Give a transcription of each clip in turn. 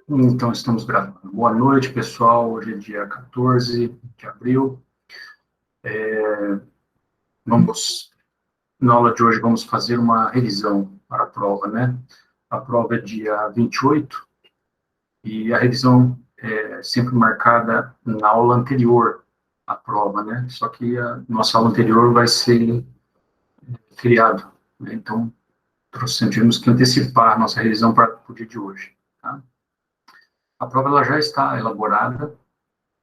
Então, estamos gravando. Boa noite, pessoal. Hoje é dia 14 de abril. Na aula de hoje, vamos fazer uma revisão para a prova, né? A prova é dia 28 e a revisão é sempre marcada na aula anterior à prova, né? Só que a nossa aula anterior vai ser feriado, né? Então, tivemos que antecipar a nossa revisão para o dia de hoje, tá? A prova ela já está elaborada,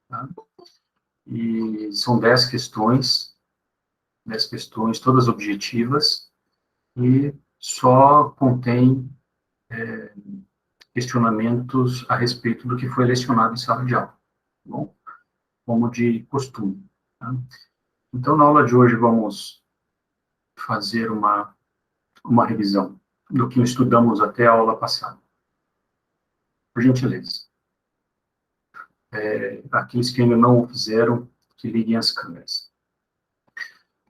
tá? E são 10 questões, todas objetivas, e só contém questionamentos a respeito do que foi lecionado em sala de aula, tá bom? Como de costume, tá? Então, na aula de hoje, vamos fazer uma revisão do que estudamos até a aula passada. Por gentileza. Aqueles que ainda não o fizeram, que liguem as câmeras.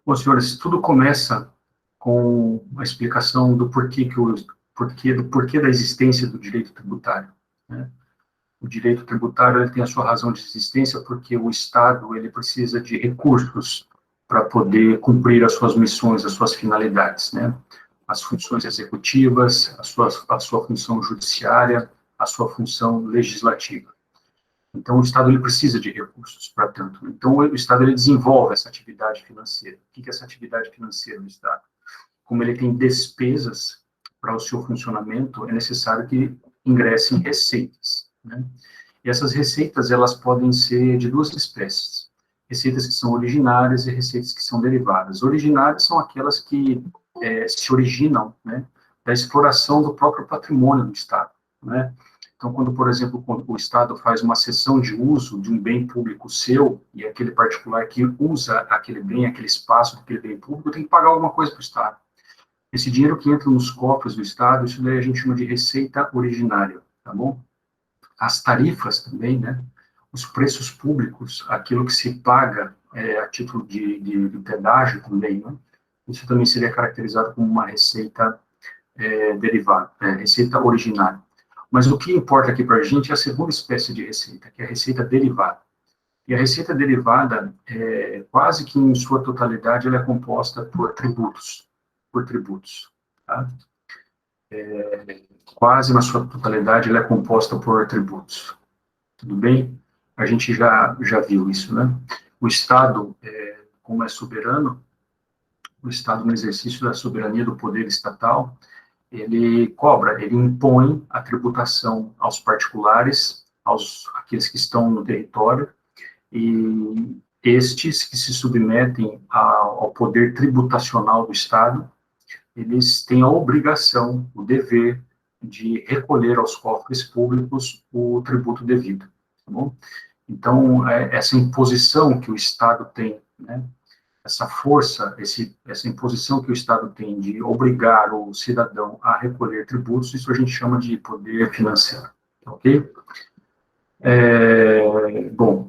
Bom, senhores, tudo começa com a explicação do porquê da existência do direito tributário, né? O direito tributário ele tem a sua razão de existência porque o Estado ele precisa de recursos para poder cumprir as suas missões, as suas finalidades, né? As funções executivas, a sua função judiciária, a sua função legislativa. Então, o Estado ele precisa de recursos para tanto. Então, o Estado ele desenvolve essa atividade financeira. O que é essa atividade financeira do Estado? Como ele tem despesas para o seu funcionamento, é necessário que ingressem receitas, né? E essas receitas, elas podem ser de duas espécies. Receitas que são originárias e receitas que são derivadas. Originárias são aquelas que se originam, né, da exploração do próprio patrimônio do Estado, né? Então, quando, por exemplo, quando o Estado faz uma cessão de uso de um bem público seu, e aquele particular que usa aquele bem, aquele espaço daquele bem público, tem que pagar alguma coisa para o Estado. Esse dinheiro que entra nos cofres do Estado, isso daí a gente chama de receita originária, tá bom? As tarifas também, né? Os preços públicos, aquilo que se paga a título de pedágio também, né? Isso também seria caracterizado como uma receita derivada, receita originária. Mas o que importa aqui para a gente é a segunda espécie de receita, que é a receita derivada. E a receita derivada, quase que em sua totalidade, ela é composta por tributos, tá? Quase na sua totalidade, ela é composta por tributos. Tudo bem? A gente já viu isso, né? O Estado, como é soberano, o Estado, no exercício da soberania do poder estatal, ele impõe a tributação aos particulares, aqueles que estão no território, e estes que se submetem ao poder tributacional do Estado, eles têm a obrigação, o dever de recolher aos cofres públicos o tributo devido, tá bom? Então, essa imposição que o Estado tem, né, essa força, essa imposição que o Estado tem de obrigar o cidadão a recolher tributos, isso a gente chama de poder financeiro, ok? Bom,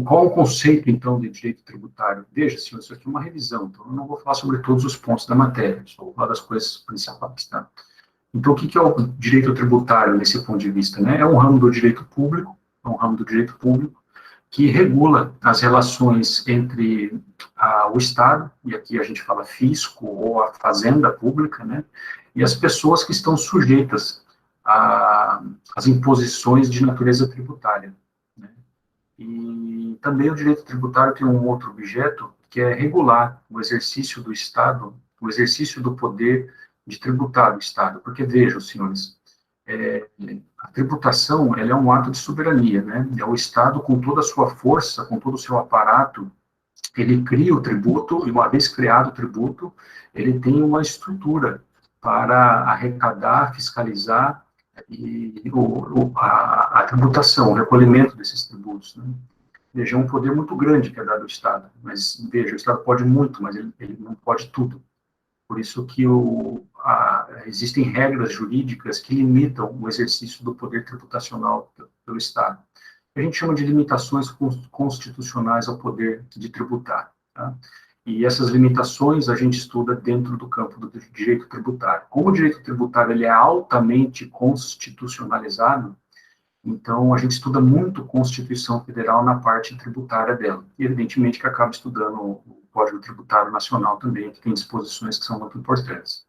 qual o conceito, então, de direito tributário? Veja, senhor, isso aqui é uma revisão, então eu não vou falar sobre todos os pontos da matéria, só vou falar das coisas principais, tá? Então, o que é o direito tributário nesse ponto de vista, né? É um ramo do direito público, que regula as relações entre o Estado, e aqui a gente fala fisco ou a fazenda pública, né, e as pessoas que estão sujeitas às imposições de natureza tributária, né. E também o direito tributário tem um outro objeto, que é regular o exercício do Estado, o exercício do poder de tributar o Estado, porque vejam, senhores, a tributação, ela é um ato de soberania, né? É o Estado, com toda a sua força, com todo o seu aparato, ele cria o tributo, e uma vez criado o tributo, ele tem uma estrutura para arrecadar, fiscalizar a tributação, o recolhimento desses tributos, né? Veja, é um poder muito grande que é dado ao Estado, mas veja, o Estado pode muito, mas ele não pode tudo. Por isso que existem regras jurídicas que limitam o exercício do poder tributacional pelo Estado. A gente chama de limitações constitucionais ao poder de tributar, tá? E essas limitações a gente estuda dentro do campo do direito tributário. Como o direito tributário ele é altamente constitucionalizado, então a gente estuda muito Constituição Federal na parte tributária dela. E, evidentemente, que acaba estudando o Código Tributário Nacional também, que tem disposições que são muito importantes.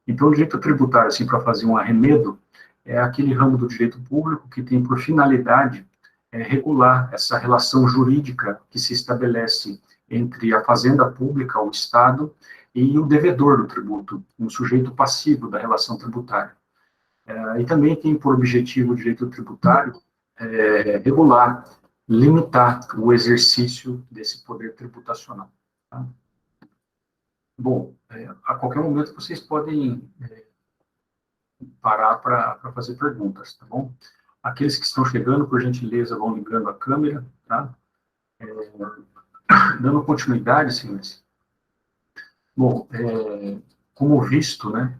Então, o direito tributário, assim, para fazer um arremedo, é aquele ramo do direito público que tem por finalidade regular essa relação jurídica que se estabelece entre a fazenda pública, o Estado, e o devedor do tributo, um sujeito passivo da relação tributária. E também tem por objetivo o direito tributário regular, limitar o exercício desse poder tributacional. Tá? Bom, a qualquer momento vocês podem parar para fazer perguntas, tá bom? Aqueles que estão chegando, por gentileza, vão ligando a câmera, tá? Dando continuidade, senhores. Bom, como visto, né,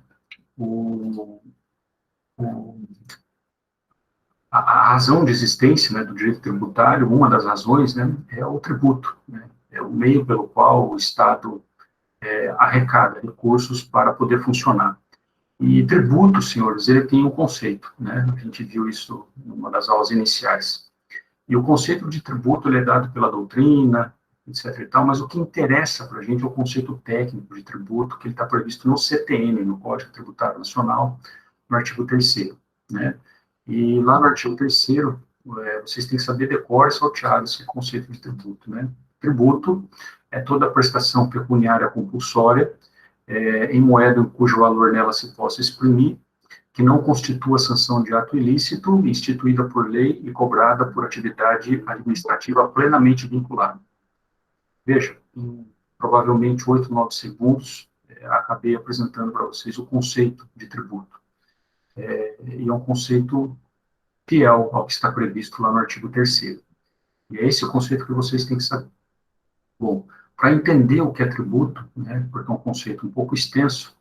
a razão de existência, né, do direito tributário, uma das razões, né, é o tributo, né, é o meio pelo qual o Estado arrecada recursos para poder funcionar. E tributo, senhores, ele tem um conceito, né, a gente viu isso numa das aulas iniciais. E o conceito de tributo ele é dado pela doutrina, etc. e tal, mas o que interessa para a gente é o conceito técnico de tributo, que ele está previsto no CTN, no Código Tributário Nacional, no artigo 3º, né? E lá no artigo 3º, vocês têm que saber decorar e saltear esse conceito de tributo, né? Tributo é toda prestação pecuniária compulsória em moeda cujo valor nela se possa exprimir, que não constitua sanção de ato ilícito, instituída por lei e cobrada por atividade administrativa plenamente vinculada. Veja, em provavelmente 8, 9 segundos, acabei apresentando para vocês o conceito de tributo. E é um conceito fiel ao que está previsto lá no artigo 3º. E é esse o conceito que vocês têm que saber. Bom, para entender o que é tributo, né, porque é um conceito um pouco extenso,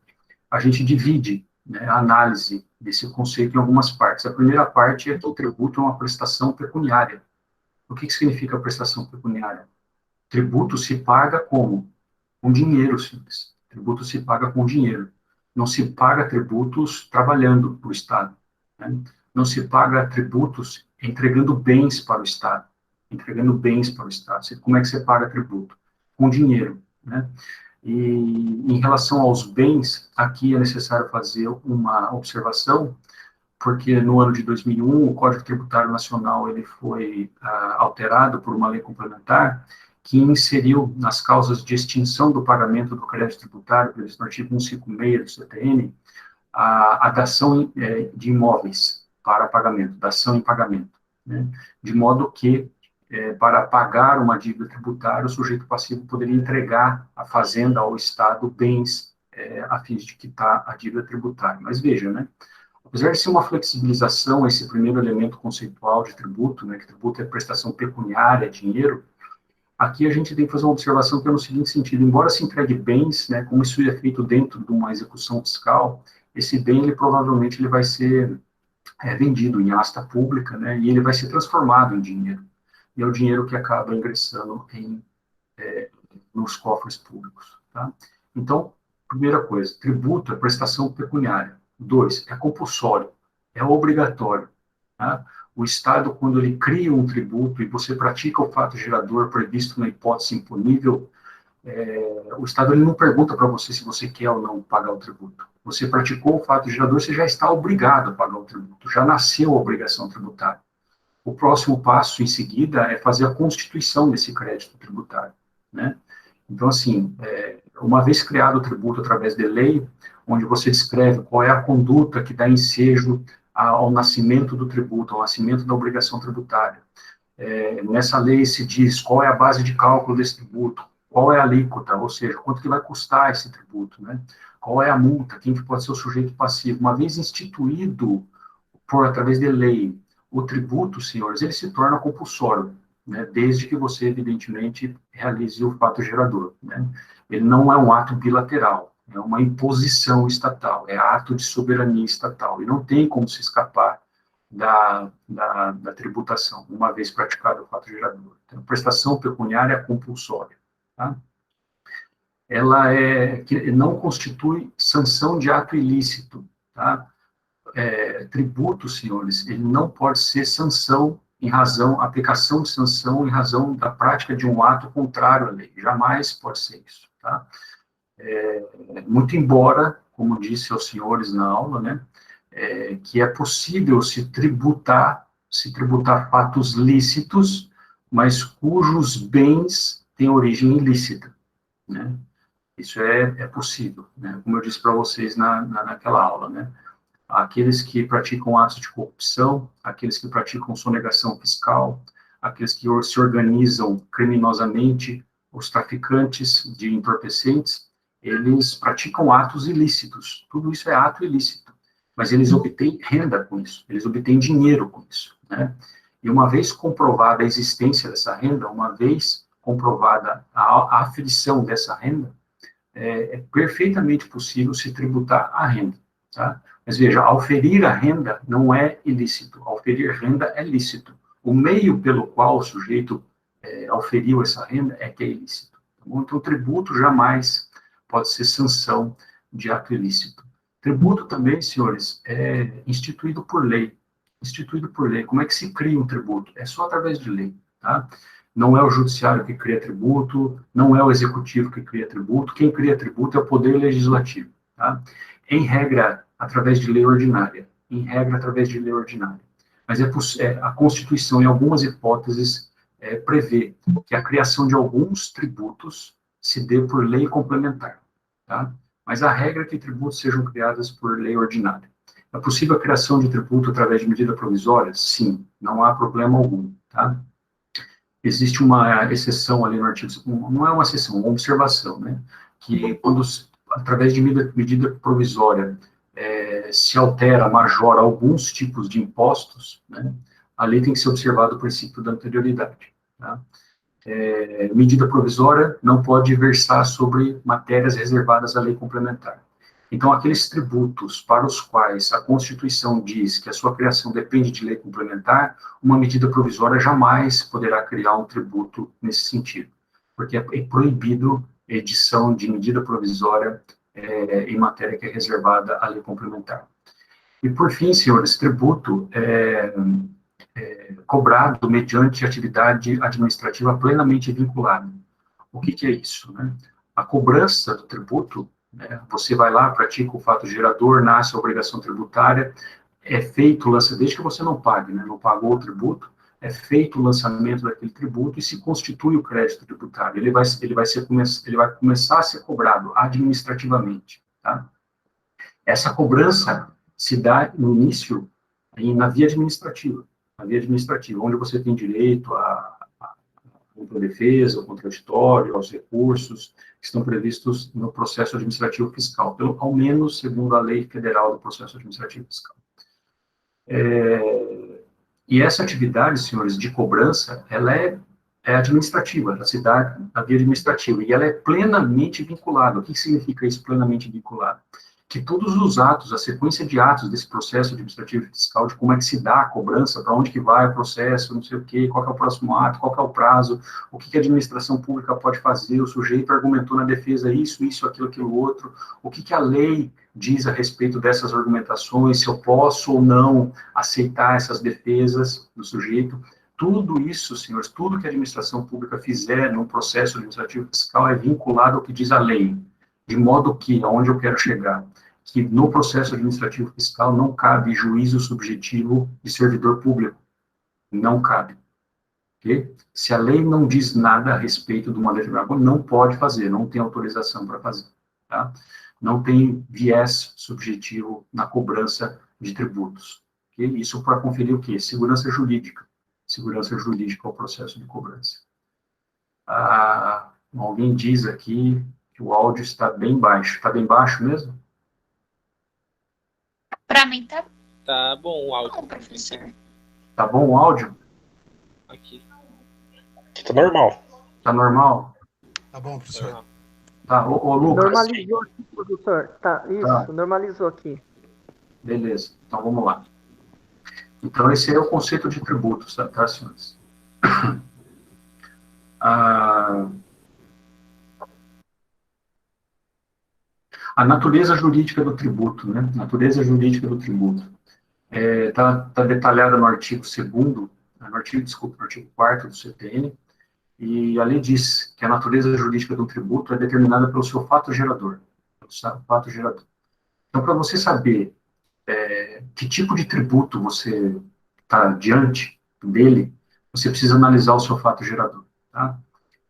a gente divide, né, a análise desse conceito em algumas partes. A primeira parte é que o tributo é uma prestação pecuniária. O que significa prestação pecuniária? Tributo se paga como? Com dinheiro, simples. Tributo se paga com dinheiro. Não se paga tributos trabalhando para o Estado. Né? Não se paga tributos entregando bens para o Estado. Entregando bens para o Estado. Como é que você paga tributo? Com dinheiro. Né? E em relação aos bens, aqui é necessário fazer uma observação, porque no ano de 2001 o Código Tributário Nacional ele foi alterado por uma lei complementar que inseriu nas causas de extinção do pagamento do crédito tributário, previsto no artigo 156 do CTN, a dação de imóveis para pagamento, dação em pagamento, né? De modo que para pagar uma dívida tributária, o sujeito passivo poderia entregar à fazenda, ao Estado, bens a fim de quitar a dívida tributária. Mas veja, né? Apesar de ser uma flexibilização, esse primeiro elemento conceitual de tributo, né, que tributo é prestação pecuniária, dinheiro, aqui a gente tem que fazer uma observação que é no seguinte sentido: embora se entregue bens, né, como isso é feito dentro de uma execução fiscal, esse bem, ele provavelmente ele vai ser vendido em asta pública, né, e ele vai ser transformado em dinheiro. E é o dinheiro que acaba ingressando nos cofres públicos. Tá? Então, primeira coisa, tributo é prestação pecuniária. 2, é compulsório, é obrigatório. Tá? O Estado, quando ele cria um tributo e você pratica o fato gerador previsto na hipótese imponível, o Estado ele não pergunta para você se você quer ou não pagar o tributo. Você praticou o fato gerador, você já está obrigado a pagar o tributo, já nasceu a obrigação tributária. O próximo passo, em seguida, é fazer a constituição desse crédito tributário, né? Então, assim, uma vez criado o tributo através de lei, onde você descreve qual é a conduta que dá ensejo ao nascimento do tributo, ao nascimento da obrigação tributária. Nessa lei se diz qual é a base de cálculo desse tributo, qual é a alíquota, ou seja, quanto que vai custar esse tributo, né? Qual é a multa, quem que pode ser o sujeito passivo. Uma vez instituído através de lei o tributo, senhores, ele se torna compulsório, né, desde que você, evidentemente, realize o fato gerador. Né? Ele não é um ato bilateral, é uma imposição estatal, é ato de soberania estatal, e não tem como se escapar da tributação, uma vez praticado o fato gerador. Então, prestação pecuniária compulsória. Tá? que não constitui sanção de ato ilícito, tá? Tributo, senhores, ele não pode ser sanção aplicação de sanção em razão da prática de um ato contrário à lei. Jamais pode ser isso, tá? Muito embora, como disse aos senhores na aula, né, que é possível se tributar fatos lícitos, mas cujos bens têm origem ilícita, né? Isso é possível, né? Como eu disse para vocês naquela aula, né? Aqueles que praticam atos de corrupção, aqueles que praticam sonegação fiscal, aqueles que se organizam criminosamente, os traficantes de entorpecentes, eles praticam atos ilícitos. Tudo isso é ato ilícito, mas eles obtêm renda com isso, eles obtêm dinheiro com isso, né? E uma vez comprovada a existência dessa renda, uma vez comprovada a aferição dessa renda, é perfeitamente possível se tributar a renda, tá? Mas veja, auferir a renda não é ilícito, auferir renda é lícito. O meio pelo qual o sujeito auferiu essa renda é que é ilícito. Tá bom? Então, tributo jamais pode ser sanção de ato ilícito. Tributo também, senhores, é instituído por lei. Instituído por lei. Como é que se cria um tributo? É só através de lei, tá? Não é o judiciário que cria tributo, não é o executivo que cria tributo, quem cria tributo é o poder legislativo, tá? Em regra, através de lei ordinária, em regra, através de lei ordinária. Mas a Constituição, em algumas hipóteses, prevê que a criação de alguns tributos se dê por lei complementar, tá? Mas a regra é que tributos sejam criados por lei ordinária. É possível a criação de tributo através de medida provisória? Sim, não há problema algum, tá? Existe uma exceção ali no artigo, não é uma exceção, uma observação, né? Que quando, através de medida provisória, se altera, majora alguns tipos de impostos, né? A lei tem que ser observado o princípio da anterioridade, tá? Medida provisória não pode versar sobre matérias reservadas à lei complementar. Então, aqueles tributos para os quais a Constituição diz que a sua criação depende de lei complementar, uma medida provisória jamais poderá criar um tributo nesse sentido, porque é proibido edição de medida provisória em matéria que é reservada à lei complementar. E, por fim, senhores, tributo cobrado mediante atividade administrativa plenamente vinculada. O que é isso, né? A cobrança do tributo, né, você vai lá, pratica o fato gerador, nasce a obrigação tributária, é feito o lançamento, desde que você não pague, né, não pagou o tributo, é feito o lançamento daquele tributo e se constitui o crédito tributário. Ele vai começar a ser cobrado administrativamente, tá? Essa cobrança se dá no início na via administrativa, onde você tem direito à defesa, ao contraditório, aos recursos que estão previstos no processo administrativo fiscal, ao menos segundo a lei federal do processo administrativo fiscal. E essa atividade, senhores, de cobrança, ela é administrativa, ela se dá na via administrativa, e ela é plenamente vinculada. O que significa isso, plenamente vinculado? Que todos os atos, a sequência de atos desse processo administrativo e fiscal, de como é que se dá a cobrança, para onde que vai o processo, não sei o quê, qual que é o próximo ato, qual que é o prazo, o que a administração pública pode fazer, o sujeito argumentou na defesa isso, aquilo, outro, o que a lei diz a respeito dessas argumentações, se eu posso ou não aceitar essas defesas do sujeito. Tudo isso, senhores, tudo que a administração pública fizer no processo administrativo fiscal é vinculado ao que diz a lei, de modo que, aonde eu quero chegar, que no processo administrativo fiscal não cabe juízo subjetivo de servidor público. Não cabe. Okay? Se a lei não diz nada a respeito de uma determinada coisa, não pode fazer, não tem autorização para fazer. Tá? Não tem viés subjetivo na cobrança de tributos. Okay? Isso para conferir o quê? Segurança jurídica. Segurança jurídica ao processo de cobrança. Alguém diz aqui que o áudio está bem baixo. Está bem baixo mesmo? Para mim tá bom o áudio. bom, professor. Tá bom o áudio? Aqui. Tá normal. Tá normal? Tá bom, professor. Tá, ô Lucas. Normalizou aqui, professor. Tá, isso, Tá. normalizou aqui. Beleza, então vamos lá. Então esse é o conceito de tributos, tá, senhores? A natureza jurídica do tributo, né? Natureza jurídica do tributo. Tá detalhada no artigo 2º, no artigo 4º do CTN, e a lei diz que a natureza jurídica do tributo é determinada pelo seu fato gerador. Fato gerador. Então, para você saber que tipo de tributo você está diante dele, você precisa analisar o seu fato gerador. Tá?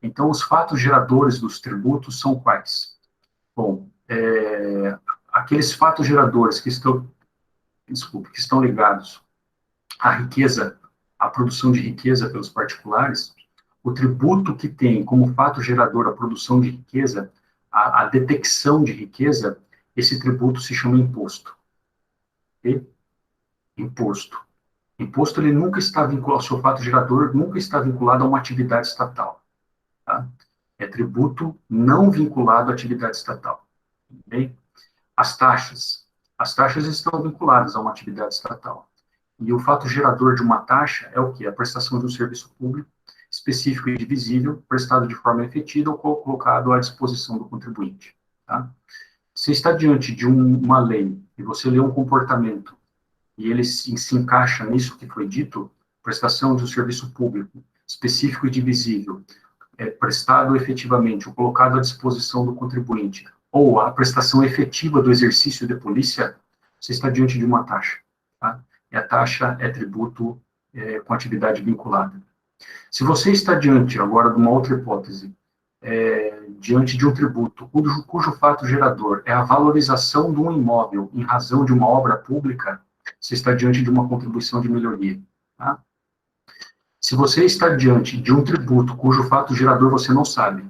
Então, os fatos geradores dos tributos são quais? Bom, aqueles fatos geradores que estão ligados à riqueza, à produção de riqueza pelos particulares, o tributo que tem como fato gerador a produção de riqueza, a detecção de riqueza, esse tributo se chama imposto. Okay? Imposto. Imposto, ele nunca está vinculado, o seu fato gerador nunca está vinculado a uma atividade estatal. Tá? É tributo não vinculado à atividade estatal. Okay? As taxas estão vinculadas a uma atividade estatal. E o fato gerador de uma taxa é o quê? A prestação de um serviço público específico e divisível, prestado de forma efetiva ou colocado à disposição do contribuinte. Tá? Se está diante de uma lei e você lê um comportamento e ele se encaixa nisso que foi dito, prestação de um serviço público específico e divisível, prestado efetivamente ou colocado à disposição do contribuinte, ou a prestação efetiva do exercício de polícia, você está diante de uma taxa. Tá? E a taxa é tributo com atividade vinculada. Se você está diante, agora, de uma outra hipótese, diante de um tributo cujo fato gerador é a valorização de um imóvel em razão de uma obra pública, você está diante de uma contribuição de melhoria. Tá? Se você está diante de um tributo cujo fato gerador você não sabe,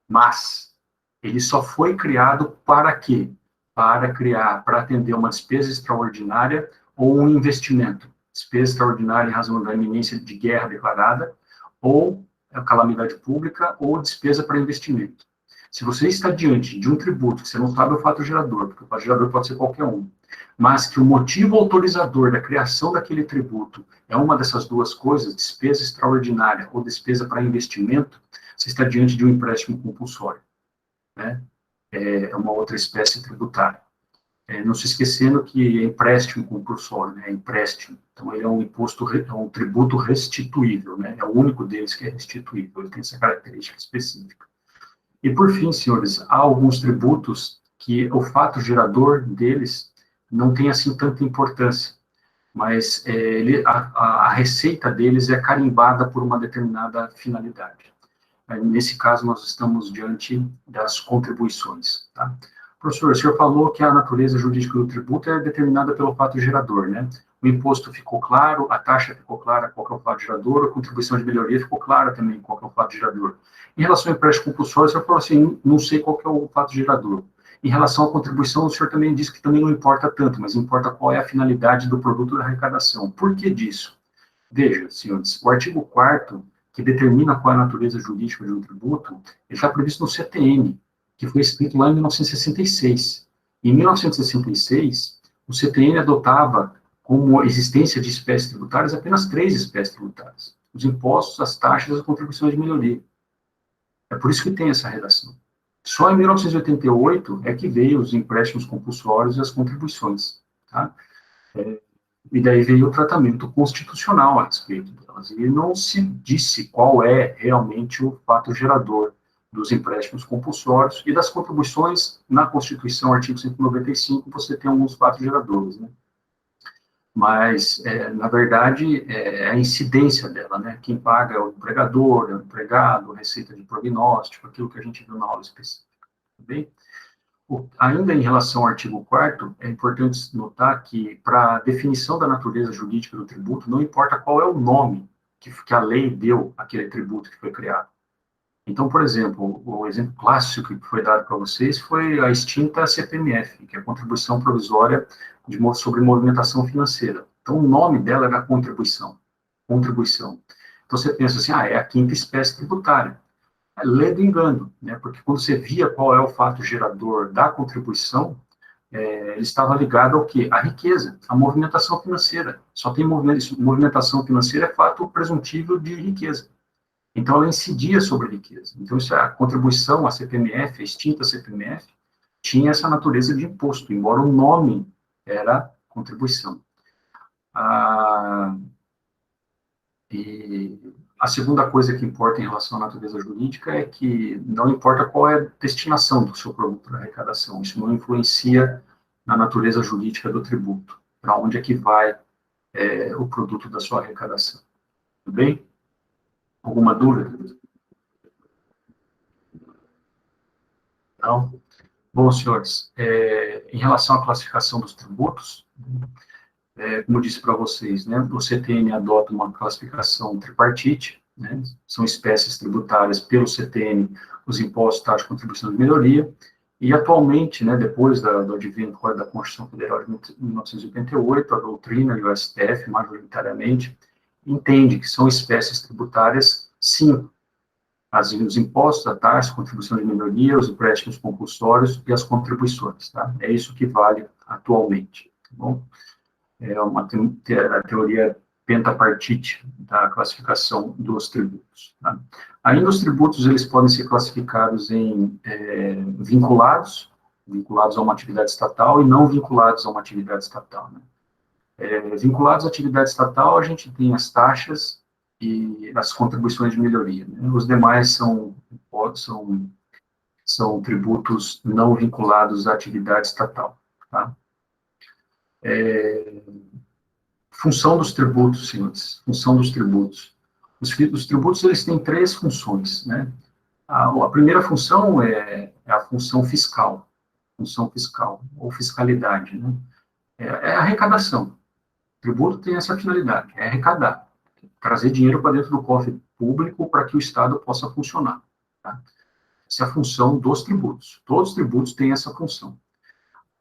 mas ele só foi criado para quê? Para atender uma despesa extraordinária ou um investimento. Despesa extraordinária em razão da iminência de guerra declarada, ou calamidade pública, ou despesa para investimento. Se você está diante de um tributo, que você não sabe o fato gerador, porque o fato gerador pode ser qualquer um, mas que o motivo autorizador da criação daquele tributo é uma dessas duas coisas, despesa extraordinária ou despesa para investimento, você está diante de um empréstimo compulsório. Né? É uma outra espécie tributária. Não se esquecendo que é empréstimo compulsório, né? É empréstimo. Então, ele é um imposto, é um tributo restituível, né? É o único deles que é restituível, ele tem essa característica específica. E, por fim, senhores, há alguns tributos que o fato gerador deles não tem, assim, tanta importância, mas a receita deles é carimbada por uma determinada finalidade. Nesse caso, nós estamos diante das contribuições, tá? Professor, o senhor falou que a natureza jurídica do tributo é determinada pelo fato gerador, né? O imposto ficou claro, a taxa ficou clara, qual é o fato gerador, a contribuição de melhoria ficou clara também, qual é o fato gerador. Em relação ao empréstimo compulsório, o senhor falou assim, não sei qual é o fato gerador. Em relação à contribuição, o senhor também disse que também não importa tanto, mas importa qual é a finalidade do produto da arrecadação. Por que disso? Veja, senhores, o artigo 4º, que determina qual é a natureza jurídica de um tributo, ele está previsto no CTN, que foi escrito lá em 1966. Em 1966, o CTN adotava como existência de espécies tributárias apenas 3 espécies tributárias: os impostos, as taxas e as contribuições de melhoria. É por isso que tem essa redação. Só em 1988 é que veio os empréstimos compulsórios e as contribuições. Tá? E daí veio o tratamento constitucional a respeito delas. E não se disse qual é realmente o fato gerador dos empréstimos compulsórios e das contribuições. Na Constituição, artigo 195, você tem alguns fatos geradores, né? Mas, na verdade, é a incidência dela, né? Quem paga é o empregador, é o empregado, receita de prognóstico, aquilo que a gente viu na aula específica, tá bem? Ainda em relação ao artigo 4º, é importante notar que, para a definição da natureza jurídica do tributo, não importa qual é o nome que a lei deu àquele tributo que foi criado. Então, por exemplo, o exemplo clássico que foi dado para vocês foi a extinta CPMF, que é a Contribuição Provisória sobre Movimentação Financeira. Então, o nome dela era contribuição. Contribuição. Então, você pensa assim, é a 5ª espécie tributária. É lê do engano, né? Porque quando você via qual é o fato gerador da contribuição, ele estava ligado ao quê? À riqueza, à movimentação financeira. Só tem movimentação financeira, é fato presuntível de riqueza. Então, ela incidia sobre a riqueza. Então, isso é a contribuição à CPMF, a extinta CPMF, tinha essa natureza de imposto, embora o nome era contribuição. E a segunda coisa que importa em relação à natureza jurídica é que não importa qual é a destinação do seu produto para arrecadação, isso não influencia na natureza jurídica do tributo, para onde é que vai o produto da sua arrecadação. Tudo bem? Alguma dúvida? Não? Bom, senhores, em relação à classificação dos tributos, como eu disse para vocês, né, o CTN adota uma classificação tripartite, né, são espécies tributárias pelo CTN, os impostos, taxas, contribuição de melhoria, e atualmente, né, depois do advento da Constituição Federal de 1988, a doutrina e o STF, majoritariamente, entende que são espécies tributárias, sim, os impostos, a taxa, contribuição de melhoria, os empréstimos compulsórios e as contribuições, tá? É isso que vale atualmente, tá bom? É uma teoria pentapartite da classificação dos tributos. Tá? Ainda os tributos, eles podem ser classificados em vinculados a uma atividade estatal e não vinculados a uma atividade estatal. Né? Vinculados à atividade estatal, a gente tem as taxas e as contribuições de melhoria. Né? Os demais são tributos não vinculados à atividade estatal. Tá? Função dos tributos, senhores, função dos tributos. Os tributos, eles têm três funções, né? A primeira função é a função fiscal, ou fiscalidade, né? É a arrecadação. O tributo tem essa finalidade, é arrecadar, trazer dinheiro para dentro do cofre público para que o Estado possa funcionar, tá? Essa é a função dos tributos. Todos os tributos têm essa função.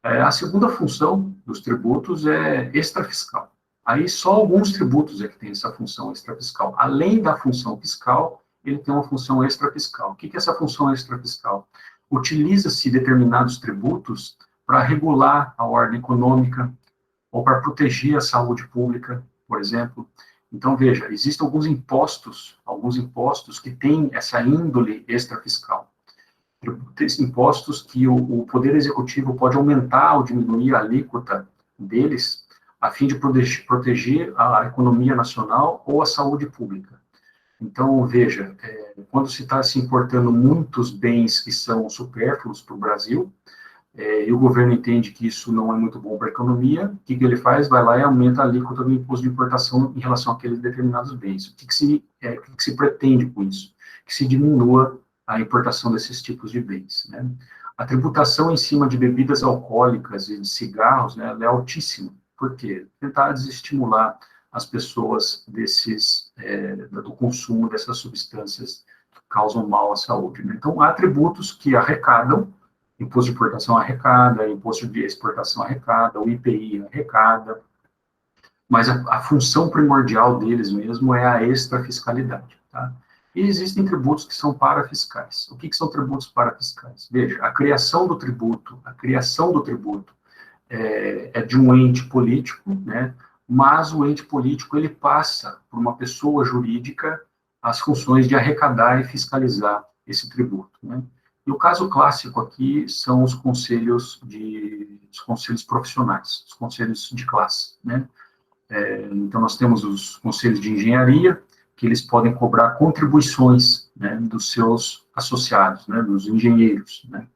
A segunda função dos tributos é extrafiscal. Aí só alguns tributos é que tem essa função extrafiscal. Além da função fiscal, ele tem uma função extrafiscal. O que é essa função extrafiscal? Utiliza-se determinados tributos para regular a ordem econômica ou para proteger a saúde pública, por exemplo. Então, veja, existem alguns impostos que têm essa índole extrafiscal. Impostos que o Poder Executivo pode aumentar ou diminuir a alíquota deles, a fim de proteger a economia nacional ou a saúde pública. Então, veja, quando se está se importando muitos bens que são supérfluos para o Brasil, e o governo entende que isso não é muito bom para a economia, o que ele faz? Vai lá e aumenta a alíquota do imposto de importação em relação àqueles determinados bens. O que se pretende com isso? Que se diminua a importação desses tipos de bens, né? A tributação em cima de bebidas alcoólicas e de cigarros, né, ela é altíssima. Por quê? Tentar desestimular as pessoas do consumo dessas substâncias que causam mal à saúde, né? Então, há tributos que arrecadam, imposto de importação arrecada, imposto de exportação arrecada, o IPI arrecada, mas a função primordial deles mesmo é a extrafiscalidade, tá? E existem tributos que são parafiscais. O que são tributos parafiscais? Veja, a criação do tributo é de um ente político, né? Mas o ente político, ele passa por uma pessoa jurídica as funções de arrecadar e fiscalizar esse tributo, né? E o caso clássico aqui são os conselhos profissionais, os conselhos de classe, né? Então, nós temos os conselhos de engenharia, que eles podem cobrar contribuições, né, dos seus associados, né, dos engenheiros, né?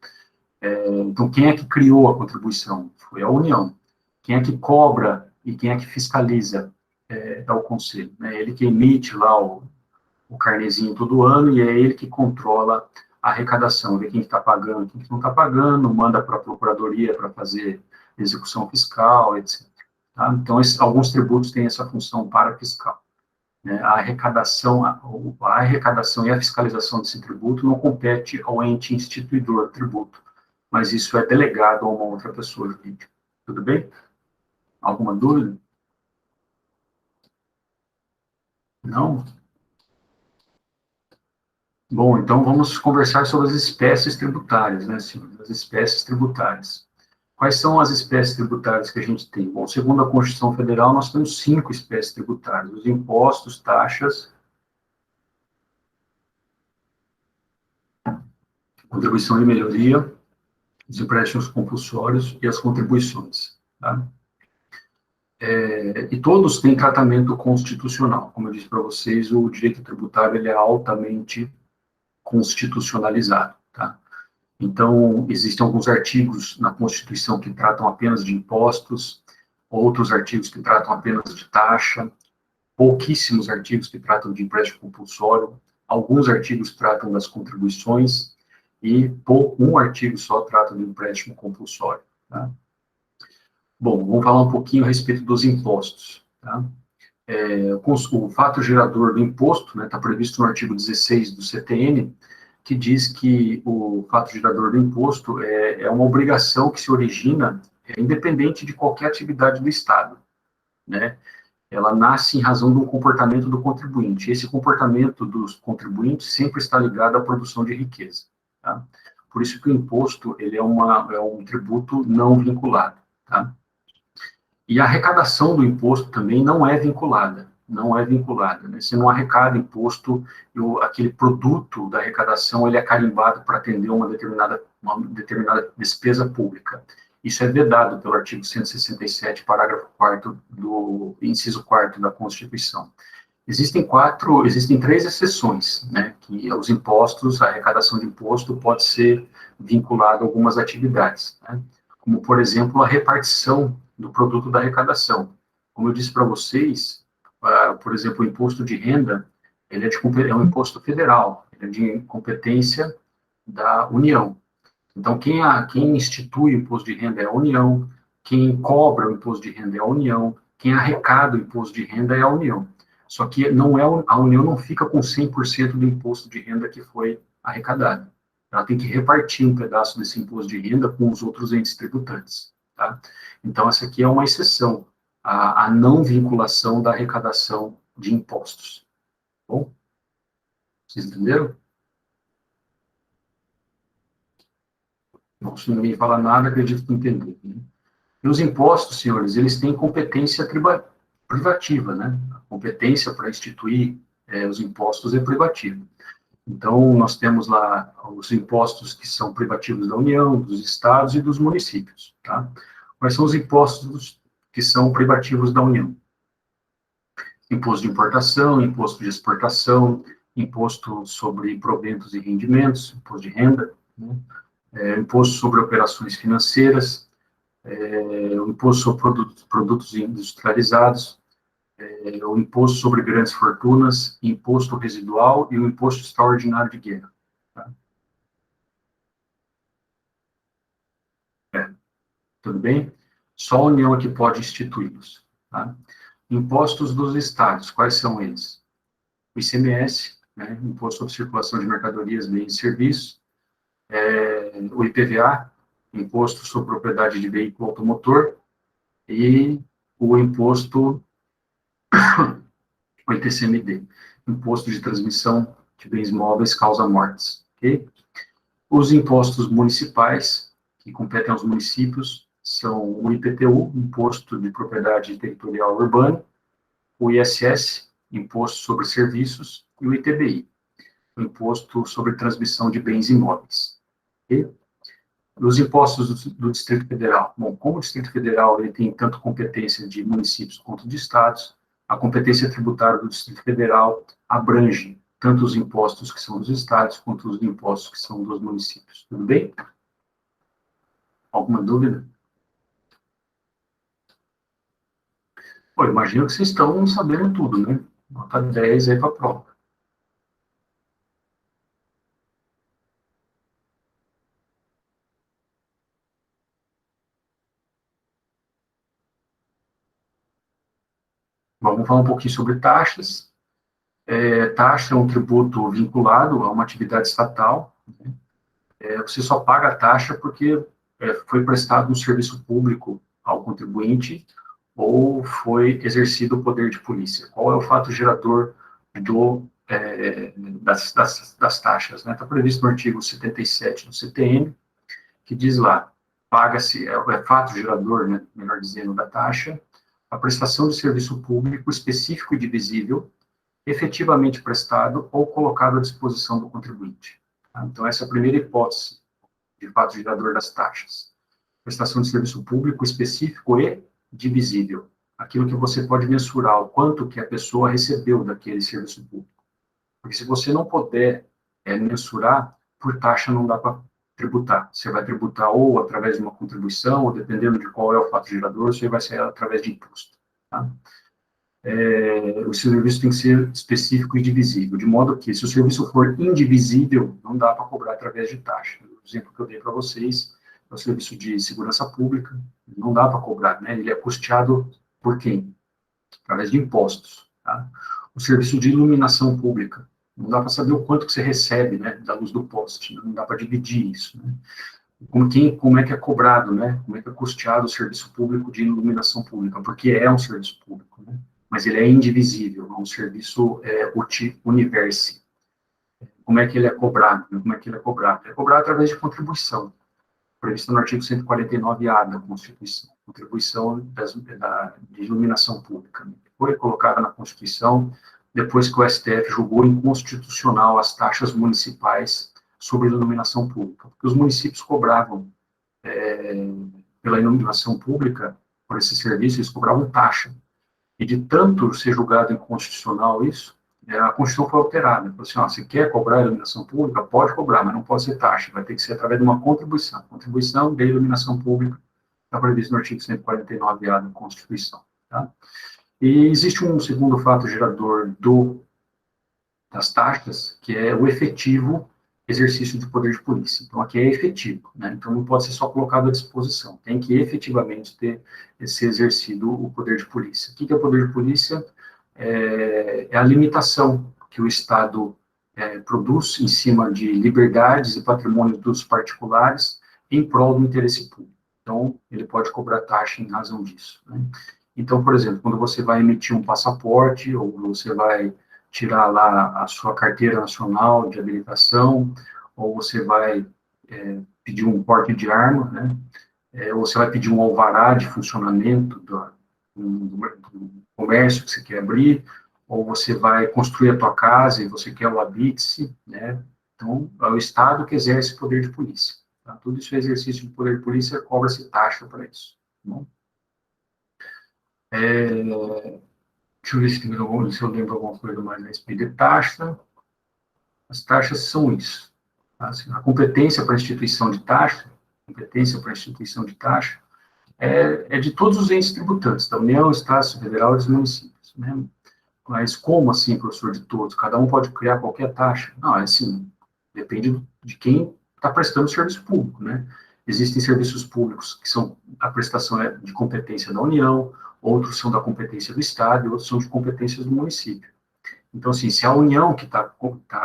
Então, quem é que criou a contribuição? Foi a União. Quem é que cobra e quem é que fiscaliza? É o conselho, né? Ele que emite lá o carnezinho todo ano e é ele que controla a arrecadação, vê quem está pagando, quem não está pagando, manda para a procuradoria para fazer execução fiscal, etc. Tá? Então, alguns tributos têm essa função parafiscal, né? A arrecadação e a fiscalização desse tributo não compete ao ente instituidor do tributo, mas isso é delegado a uma outra pessoa jurídica. Tudo bem? Alguma dúvida? Não? Bom, então vamos conversar sobre as espécies tributárias, né, senhor? As espécies tributárias. Quais são as espécies tributárias que a gente tem? Bom, segundo a Constituição Federal, nós temos 5 espécies tributárias: os impostos, taxas, contribuição de melhoria, os empréstimos compulsórios e as contribuições. Tá? E todos têm tratamento constitucional. Como eu disse para vocês, o direito tributário ele é altamente constitucionalizado. Tá? Então, existem alguns artigos na Constituição que tratam apenas de impostos, outros artigos que tratam apenas de taxa, pouquíssimos artigos que tratam de empréstimo compulsório, alguns artigos tratam das contribuições e um artigo só trata do empréstimo compulsório. Tá? Bom, vamos falar um pouquinho a respeito dos impostos. Tá? O fato gerador do imposto está previsto no artigo 16 do CTN, que diz que o fato gerador do imposto é uma obrigação que se origina independente de qualquer atividade do Estado, né? Ela nasce em razão do comportamento do contribuinte. Esse comportamento dos contribuintes sempre está ligado à produção de riqueza. Tá? Por isso que o imposto ele é um tributo não vinculado. Tá? E a arrecadação do imposto também não é vinculada. Não é vinculada. Né? Você não arrecada imposto, aquele produto da arrecadação ele é carimbado para atender uma determinada despesa pública. Isso é vedado pelo artigo 167, parágrafo 4º do inciso 4º da Constituição. Existem 3 exceções, né, que os impostos, a arrecadação de imposto pode ser vinculada a algumas atividades, né, como, por exemplo, a repartição do produto da arrecadação. Como eu disse para vocês, por exemplo, o imposto de renda, ele é um imposto federal, ele é de competência da União. Então, quem institui o imposto de renda é a União, quem cobra o imposto de renda é a União, quem arrecada o imposto de renda é a União. Só que a União não fica com 100% do imposto de renda que foi arrecadado. Ela tem que repartir um pedaço desse imposto de renda com os outros entes tributantes. Tá? Então, essa aqui é uma exceção, a não vinculação da arrecadação de impostos. Bom? Vocês entenderam? Não, se ninguém fala nada, acredito que entendeu. Né? E os impostos, senhores, eles têm competência privativa, né? A competência para instituir os impostos é privativa. Então, nós temos lá os impostos que são privativos da União, dos estados e dos municípios, tá? Quais são os impostos que são privativos da União? Imposto de importação, imposto de exportação, imposto sobre proventos e rendimentos, imposto de renda, né? Imposto sobre operações financeiras, o imposto sobre produtos industrializados, o imposto sobre grandes fortunas, imposto residual e o imposto extraordinário de guerra. Tá? Tudo bem? Só a União é que pode instituí-los. Tá? Impostos dos estados, quais são eles? O ICMS, né, Imposto sobre Circulação de Mercadorias, Bens e Serviços, o IPVA, Imposto sobre Propriedade de Veículo Automotor, e o imposto, o ITCMD, Imposto de Transmissão de Bens Móveis Causa Mortes. Okay? Os impostos municipais, que competem aos municípios, são o IPTU, Imposto de Propriedade Territorial Urbana, o ISS, Imposto sobre Serviços, e o ITBI, o Imposto sobre Transmissão de Bens Imóveis. Okay? Os impostos do Distrito Federal. Bom, como o Distrito Federal ele tem tanto competência de municípios quanto de estados, a competência tributária do Distrito Federal abrange tanto os impostos que são dos estados quanto os impostos que são dos municípios. Tudo bem? Alguma dúvida? Pô, imagino que vocês estão sabendo tudo, né? Nota 10 aí para a prova. Vamos falar um pouquinho sobre taxas. Taxa é um tributo vinculado a uma atividade estatal. Né? Você só paga a taxa porque foi prestado um serviço público ao contribuinte ou foi exercido o poder de polícia. Qual é o fato gerador das taxas? Está, né? Previsto no artigo 77 do CTN, que diz lá, paga-se, fato gerador, né, melhor dizendo, da taxa, a prestação de serviço público específico e divisível, efetivamente prestado ou colocado à disposição do contribuinte. Tá? Então, essa é a primeira hipótese de fato gerador das taxas. Prestação de serviço público específico e divisível. Aquilo que você pode mensurar, o quanto que a pessoa recebeu daquele serviço público. Porque se você não puder mensurar, por taxa não dá para tributar. Você vai tributar ou através de uma contribuição, ou dependendo de qual é o fato gerador, você vai ser através de imposto. Tá? O serviço tem que ser específico e divisível, de modo que, se o serviço for indivisível, não dá para cobrar através de taxa. O exemplo que eu dei para vocês é o serviço de segurança pública, não dá para cobrar, né? Ele é custeado por quem? Através de impostos. Tá? O serviço de iluminação pública, não dá para saber o quanto que você recebe, né, da luz do poste, não dá para dividir isso, né? Como é que é cobrado, né? Como é que é custeado o serviço público de iluminação pública? Porque é um serviço público, né? Mas ele é indivisível, é um serviço universe. Como é que ele é cobrado? Como é que ele é cobrado? Ele é cobrado através de contribuição, prevista no artigo 149-A da Constituição, contribuição de iluminação pública. Foi colocada na Constituição depois que o STF julgou inconstitucional as taxas municipais sobre iluminação pública, porque os municípios cobravam, pela iluminação pública, por esse serviço, eles cobravam taxa. E de tanto ser julgado inconstitucional isso, a Constituição foi alterada. Falou assim, você quer cobrar a iluminação pública? Pode cobrar, mas não pode ser taxa, vai ter que ser através de uma contribuição. Contribuição de iluminação pública está previsto no artigo 149-A da Constituição. Tá? E existe um segundo fato gerador das taxas, que é o efetivo exercício do poder de polícia. Então, aqui é efetivo, né? Então, não pode ser só colocado à disposição, tem que efetivamente ser exercido o poder de polícia. O que é o poder de polícia? É a limitação que o Estado produz em cima de liberdades e patrimônio dos particulares em prol do interesse público. Então, ele pode cobrar taxa em razão disso, né? Então, por exemplo, quando você vai emitir um passaporte, ou você vai tirar lá a sua carteira nacional de habilitação, ou você vai pedir um porte de arma, né? Ou você vai pedir um alvará de funcionamento do comércio que você quer abrir, ou você vai construir a tua casa e você quer o habite-se, né? Então, é o Estado que exerce o poder de polícia. Tá? Tudo isso é exercício de poder de polícia, cobra-se taxa para isso. Tá bom? Deixa eu ver se eu lembro alguma coisa mais a respeito de taxa. As taxas são isso. Tá? Assim, a competência para a instituição de taxa, é de todos os entes tributantes, da União, Estado, Federal e dos municípios. Né? Mas como assim, professor, de todos? Cada um pode criar qualquer taxa? Não, é assim, depende de quem está prestando o serviço público, né? Existem serviços públicos que são a prestação de competência da União, outros são da competência do Estado e outros são de competências do município. Então, assim, se a União que está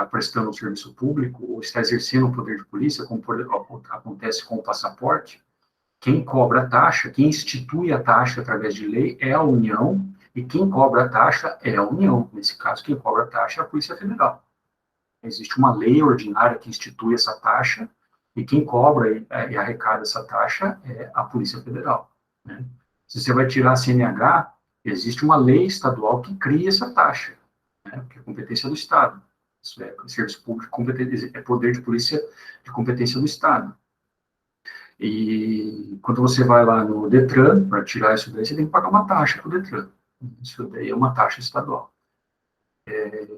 prestando o serviço público ou está exercendo o poder de polícia, como acontece com o passaporte, quem cobra a taxa, quem institui a taxa através de lei é a União, e quem cobra a taxa é a União. Nesse caso, quem cobra a taxa é a Polícia Federal. Existe uma lei ordinária que institui essa taxa, e quem cobra e arrecada essa taxa é a Polícia Federal. Né? Se você vai tirar a CNH, existe uma lei estadual que cria essa taxa, né? Que é competência do Estado. Isso é serviço público, é poder de polícia de competência do Estado. E quando você vai lá no Detran, para tirar isso daí, você tem que pagar uma taxa para o Detran. Isso daí é uma taxa estadual.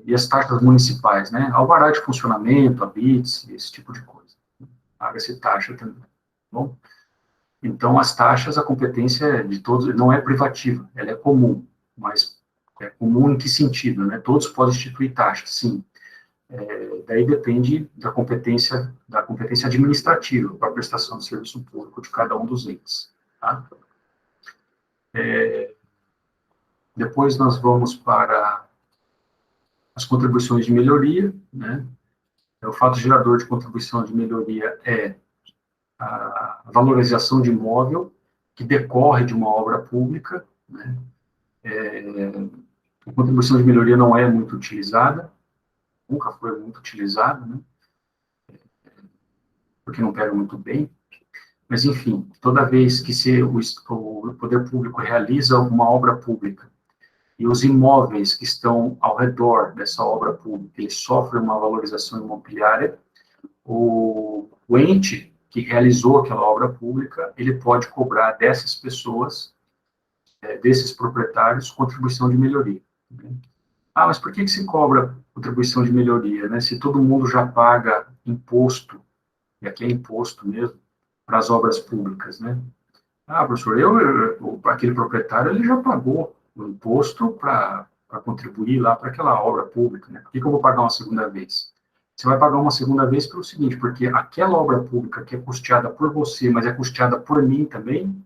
E as taxas municipais, né? Alvará de funcionamento, habite, esse tipo de coisa. Paga-se taxa também. Bom? Então, as taxas, a competência de todos, não é privativa, ela é comum. Mas é comum em que sentido, né? Todos podem instituir taxas, sim. Daí depende da competência administrativa para a prestação de serviço público de cada um dos entes. Tá? Depois nós vamos para as contribuições de melhoria, né? O fato gerador de contribuição de melhoria é a valorização de imóvel que decorre de uma obra pública, né? A contribuição de melhoria não é muito utilizada, nunca foi muito utilizada, né? Porque não pega muito bem. Mas, enfim, toda vez que o poder público realiza uma obra pública e os imóveis que estão ao redor dessa obra pública, eles sofrem uma valorização imobiliária, o ente que realizou aquela obra pública, ele pode cobrar dessas pessoas, desses proprietários, contribuição de melhoria. Né? Ah, mas por que se cobra contribuição de melhoria, né? Se todo mundo já paga imposto, e aqui é imposto mesmo, para as obras públicas, né? Ah, professor, aquele proprietário, ele já pagou o imposto para contribuir lá para aquela obra pública, né? Por que eu vou pagar uma segunda vez? Você vai pagar uma segunda vez pelo seguinte, porque aquela obra pública que é custeada por você, mas é custeada por mim também,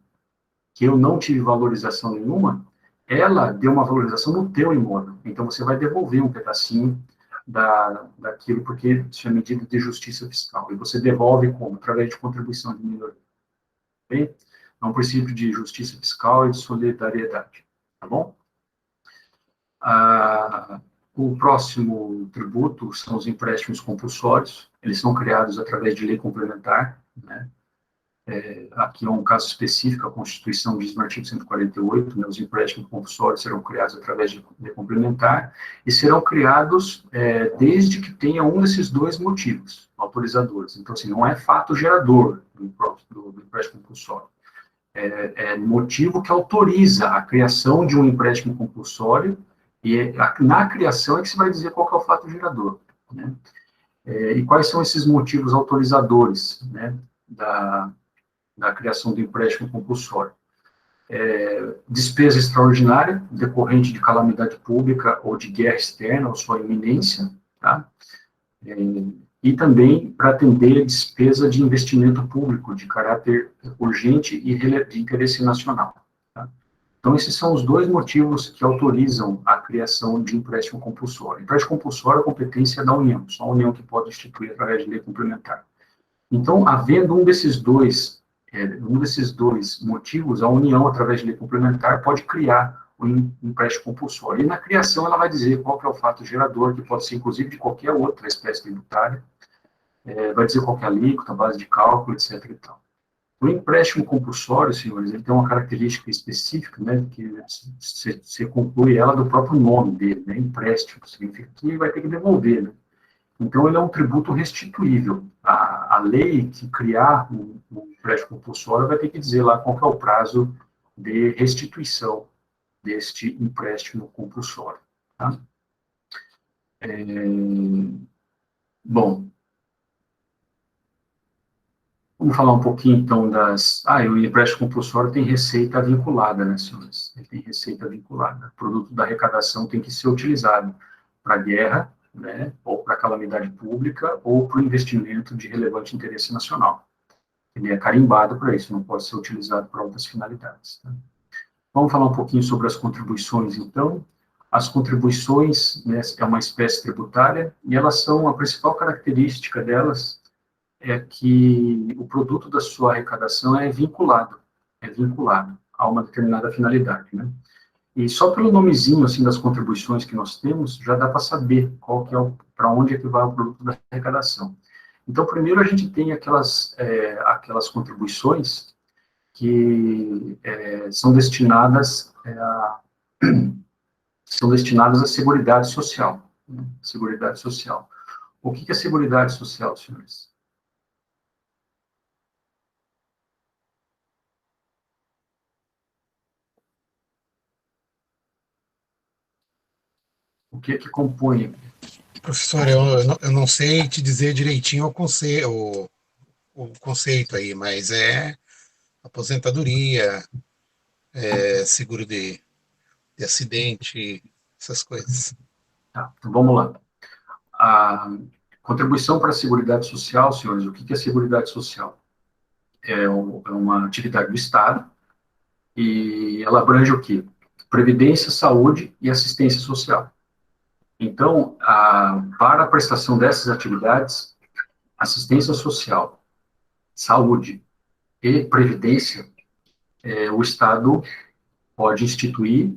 que eu não tive valorização nenhuma, ela deu uma valorização no teu imóvel. Então, você vai devolver um pedacinho daquilo, porque isso é medida de justiça fiscal. E você devolve como? Através de contribuição de melhoria. Bem? É um princípio de justiça fiscal e de solidariedade. Tá bom? O próximo tributo são os empréstimos compulsórios. Eles são criados através de lei complementar, né? Aqui é um caso específico, a Constituição diz no artigo 148, né, os empréstimos compulsórios serão criados através de lei complementar e serão criados desde que tenha um desses dois motivos autorizadores. Então, assim, não é fato gerador do empréstimo compulsório. É motivo que autoriza a criação de um empréstimo compulsório e na criação é que se vai dizer qual que é o fato gerador, né? E quais são esses motivos autorizadores, né, da criação do empréstimo compulsório? Despesa extraordinária, decorrente de calamidade pública ou de guerra externa, ou sua iminência, tá? E também para atender despesa de investimento público de caráter urgente e de interesse nacional. Tá? Então, esses são os dois motivos que autorizam a criação de empréstimo compulsório. Empréstimo compulsório é competência da União, só a União que pode instituir através de lei complementar. Então, havendo um desses dois motivos, a União, através de lei complementar, pode criar o empréstimo compulsório. E na criação ela vai dizer qual que é o fato gerador, que pode ser inclusive de qualquer outra espécie tributária, vai dizer qual que é a alíquota, a base de cálculo, etc. E tal. O empréstimo compulsório, senhores, ele tem uma característica específica, né, que você conclui ela do próprio nome dele, né, empréstimo, significa que vai ter que devolver, né. Então, ele é um tributo restituível. A lei que criar um empréstimo compulsório vai ter que dizer lá qual que é o prazo de restituição deste empréstimo compulsório. Tá? Bom, vamos falar um pouquinho, então, o empréstimo compulsório tem receita vinculada, né, senhores? Ele tem receita vinculada. O produto da arrecadação tem que ser utilizado para a guerra, né, ou para a calamidade pública, ou para o investimento de relevante interesse nacional. Ele é carimbado para isso, não pode ser utilizado para outras finalidades. Tá? Vamos falar um pouquinho sobre as contribuições, então. As contribuições, né, é uma espécie tributária, e elas são, a principal característica delas é que o produto da sua arrecadação é vinculado a uma determinada finalidade, né? E só pelo nomezinho, assim, das contribuições que nós temos, já dá para saber qual que é para onde é que vai o produto da arrecadação. Então, primeiro a gente tem aquelas contribuições que são destinadas à Seguridade Social. Né? Seguridade Social. O que é Seguridade Social, senhores? O que é que compõe? Professor, eu não sei te dizer direitinho o conceito aí, mas é aposentadoria, seguro de acidente, essas coisas. Tá, então vamos lá. A contribuição para a Seguridade Social, senhores, o que é Seguridade Social? É uma atividade do Estado e ela abrange o quê? Previdência, saúde e assistência social. Então, para a prestação dessas atividades, assistência social, saúde e previdência, o Estado pode instituir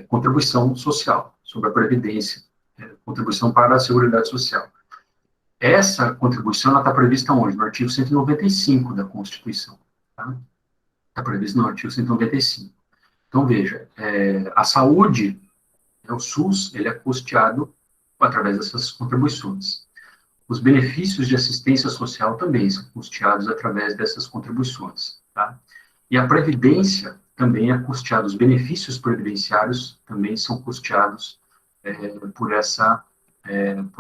contribuição social sobre a previdência, contribuição para a Seguridade Social. Essa contribuição está prevista onde? No artigo 195 da Constituição. Está prevista no artigo 195. Então, veja, a saúde, o SUS, ele é custeado através dessas contribuições. Os benefícios de assistência social também são custeados através dessas contribuições, tá? E a previdência também é custeada, os benefícios previdenciários também são custeados por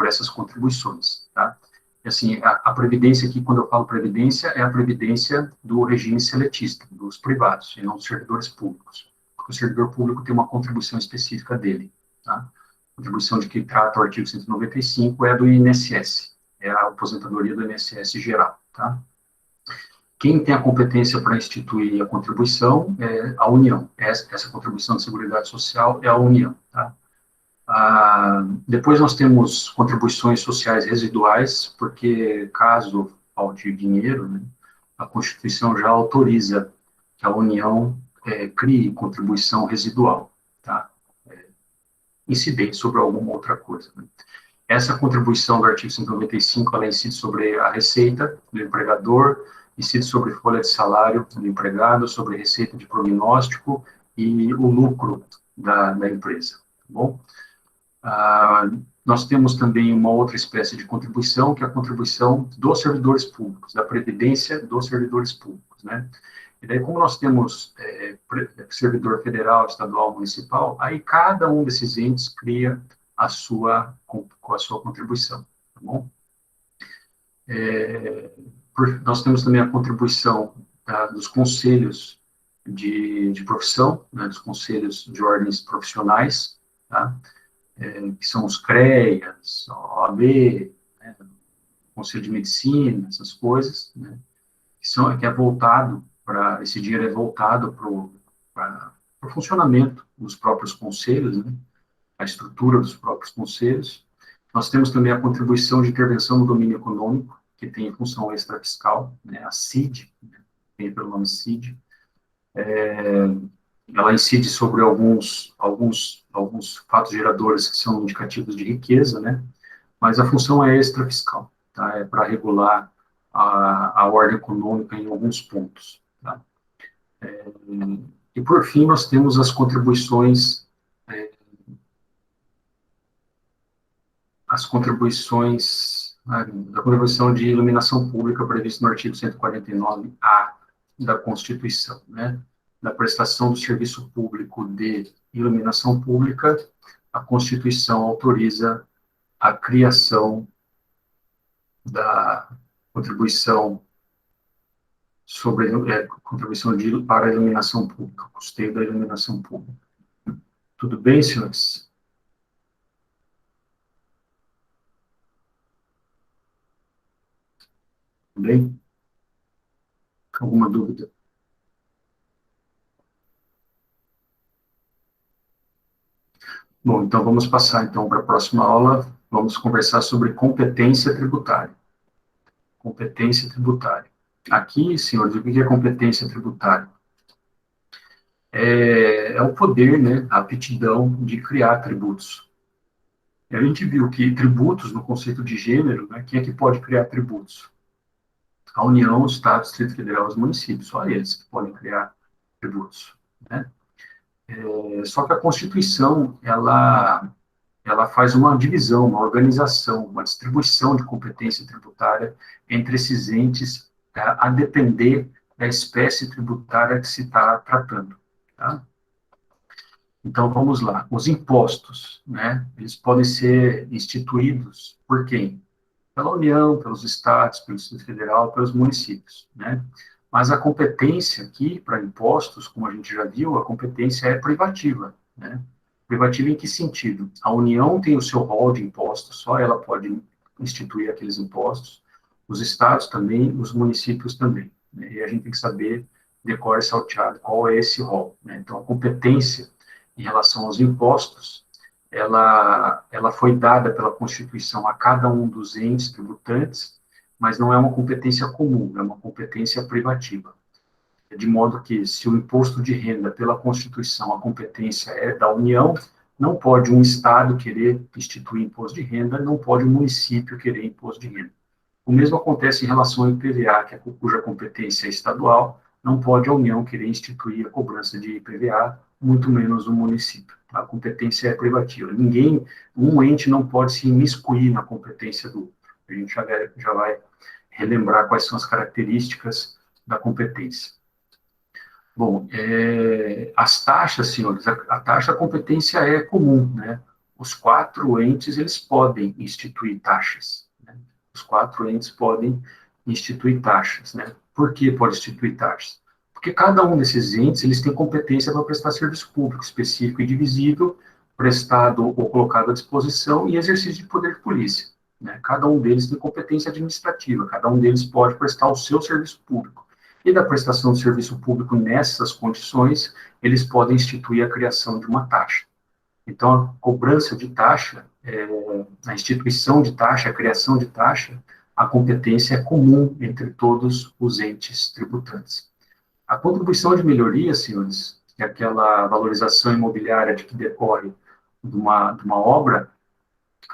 essas contribuições, tá? E, assim, a previdência aqui, quando eu falo previdência, é a previdência do regime seletista, dos privados, e não dos servidores públicos. Porque o servidor público tem uma contribuição específica dele, tá? A contribuição de que trata o artigo 195 é a do INSS, é a aposentadoria do INSS geral, tá? Quem tem a competência para instituir a contribuição é a União. Essa contribuição de Seguridade Social é a União, tá? Depois nós temos contribuições sociais residuais, porque caso falte dinheiro, né, a Constituição já autoriza que a União crie contribuição residual, tá? Incidente sobre alguma outra coisa, né? Essa contribuição do artigo 195, ela incide sobre a receita do empregador, incide sobre folha de salário do empregado, sobre receita de prognóstico e o lucro da empresa, tá bom? Nós temos também uma outra espécie de contribuição, que é a contribuição dos servidores públicos, da previdência dos servidores públicos, né? E daí, como nós temos servidor federal, estadual, municipal, aí cada um desses entes cria a sua contribuição, tá bom? Nós temos também a contribuição dos conselhos de profissão, né, dos conselhos de ordens profissionais, tá? Que são os CREAs, a OAB, né, Conselho de Medicina, essas coisas, né, que é voltado para, esse dinheiro é voltado para o funcionamento dos próprios conselhos, né, a estrutura dos próprios conselhos. Nós temos também a contribuição de intervenção no domínio econômico, que tem função extrafiscal, né, a CID, né, tem pelo nome CID. Ela incide sobre alguns fatos geradores que são indicativos de riqueza, né, mas a função é extrafiscal, tá, é para regular a ordem econômica em alguns pontos, tá. E, por fim, nós temos as contribuições da contribuição de iluminação pública prevista no artigo 149-A da Constituição, né? Da prestação do serviço público de iluminação pública, a Constituição autoriza a criação da contribuição para a iluminação pública, custeio da iluminação pública. Tudo bem, senhores? Tudo bem? Alguma dúvida? Bom, então vamos passar então para a próxima aula. Vamos conversar sobre competência tributária. Competência tributária. Aqui, senhores, o que é competência tributária? É o poder, né, a aptidão de criar tributos. E a gente viu que tributos, no conceito de gênero, né, quem é que pode criar tributos? A União, o Estado, o Distrito Federal, os municípios, só eles que podem criar tributos, né? Só que a Constituição, ela faz uma divisão, uma organização, uma distribuição de competência tributária entre esses entes, a depender da espécie tributária que se está tratando, tá? Então, vamos lá. Os impostos, né, eles podem ser instituídos por quem? Pela União, pelos estados, pelo Distrito Federal, pelos municípios, né? Mas a competência aqui, para impostos, como a gente já viu, a competência é privativa, né? Privativa em que sentido? A União tem o seu rol de impostos, só ela pode instituir aqueles impostos, os estados também, os municípios também, né? E a gente tem que saber, decore salteado, qual é esse rol, né? Então, a competência em relação aos impostos, ela foi dada pela Constituição a cada um dos entes tributantes, mas não é uma competência comum, é uma competência privativa. De modo que, se o imposto de renda, pela Constituição, a competência é da União, não pode um Estado querer instituir imposto de renda, não pode um município querer imposto de renda. O mesmo acontece em relação ao IPVA, cuja competência é estadual, não pode a União querer instituir a cobrança de IPVA, muito menos o município. A competência é privativa. Um ente não pode se imiscuir na competência do outro. A gente já vai relembrar quais são as características da competência. Bom, as taxas, senhores, a taxa da competência é comum, né? Os 4 entes, eles podem instituir taxas, né? Os 4 entes podem instituir taxas, né? Por que pode instituir taxas? Porque cada um desses entes, eles têm competência para prestar serviço público específico e divisível, prestado ou colocado à disposição e exercício de poder de polícia, né? Cada um deles tem competência administrativa, cada um deles pode prestar o seu serviço público. E da prestação de serviço público nessas condições, eles podem instituir a criação de uma taxa. Então, a cobrança de taxa, a instituição de taxa, a criação de taxa, a competência é comum entre todos os entes tributantes. A contribuição de melhoria, senhores, que é aquela valorização imobiliária de que decorre de uma obra,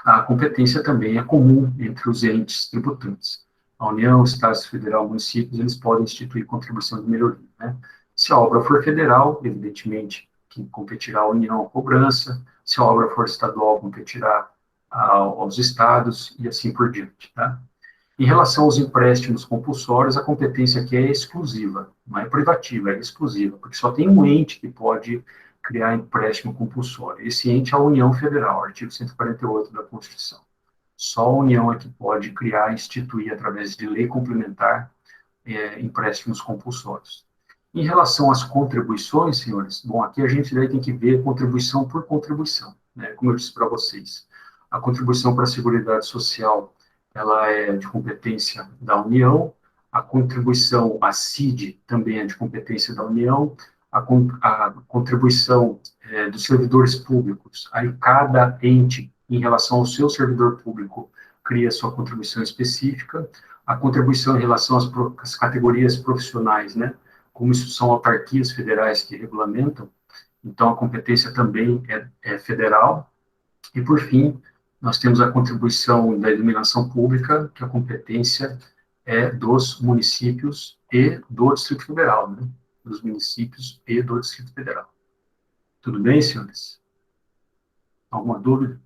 a competência também é comum entre os entes tributantes. A União, Estados Federal, municípios, eles podem instituir contribuição de melhoria, né? Se a obra for federal, evidentemente, que competirá à União a cobrança. Se a obra for estadual, competirá aos estados e assim por diante, tá? Em relação aos empréstimos compulsórios, a competência aqui é exclusiva, não é privativa, é exclusiva, porque só tem um ente que pode criar empréstimo compulsório. Esse ente é a União Federal, artigo 148 da Constituição. Só a União é que pode criar e instituir, através de lei complementar, empréstimos compulsórios. Em relação às contribuições, senhores, bom, aqui a gente daí tem que ver contribuição por contribuição, né? Como eu disse para vocês, a contribuição para a Seguridade Social, ela é de competência da União, a contribuição à CID também é de competência da União, a contribuição dos servidores públicos, aí cada ente, em relação ao seu servidor público, cria sua contribuição específica, a contribuição em relação às categorias profissionais, né, como isso são autarquias federais que regulamentam, então a competência também é federal, e por fim, nós temos a contribuição da iluminação pública, que a competência é dos municípios e do Distrito Federal, né, dos municípios e do Distrito Federal. Tudo bem, senhores? Alguma dúvida?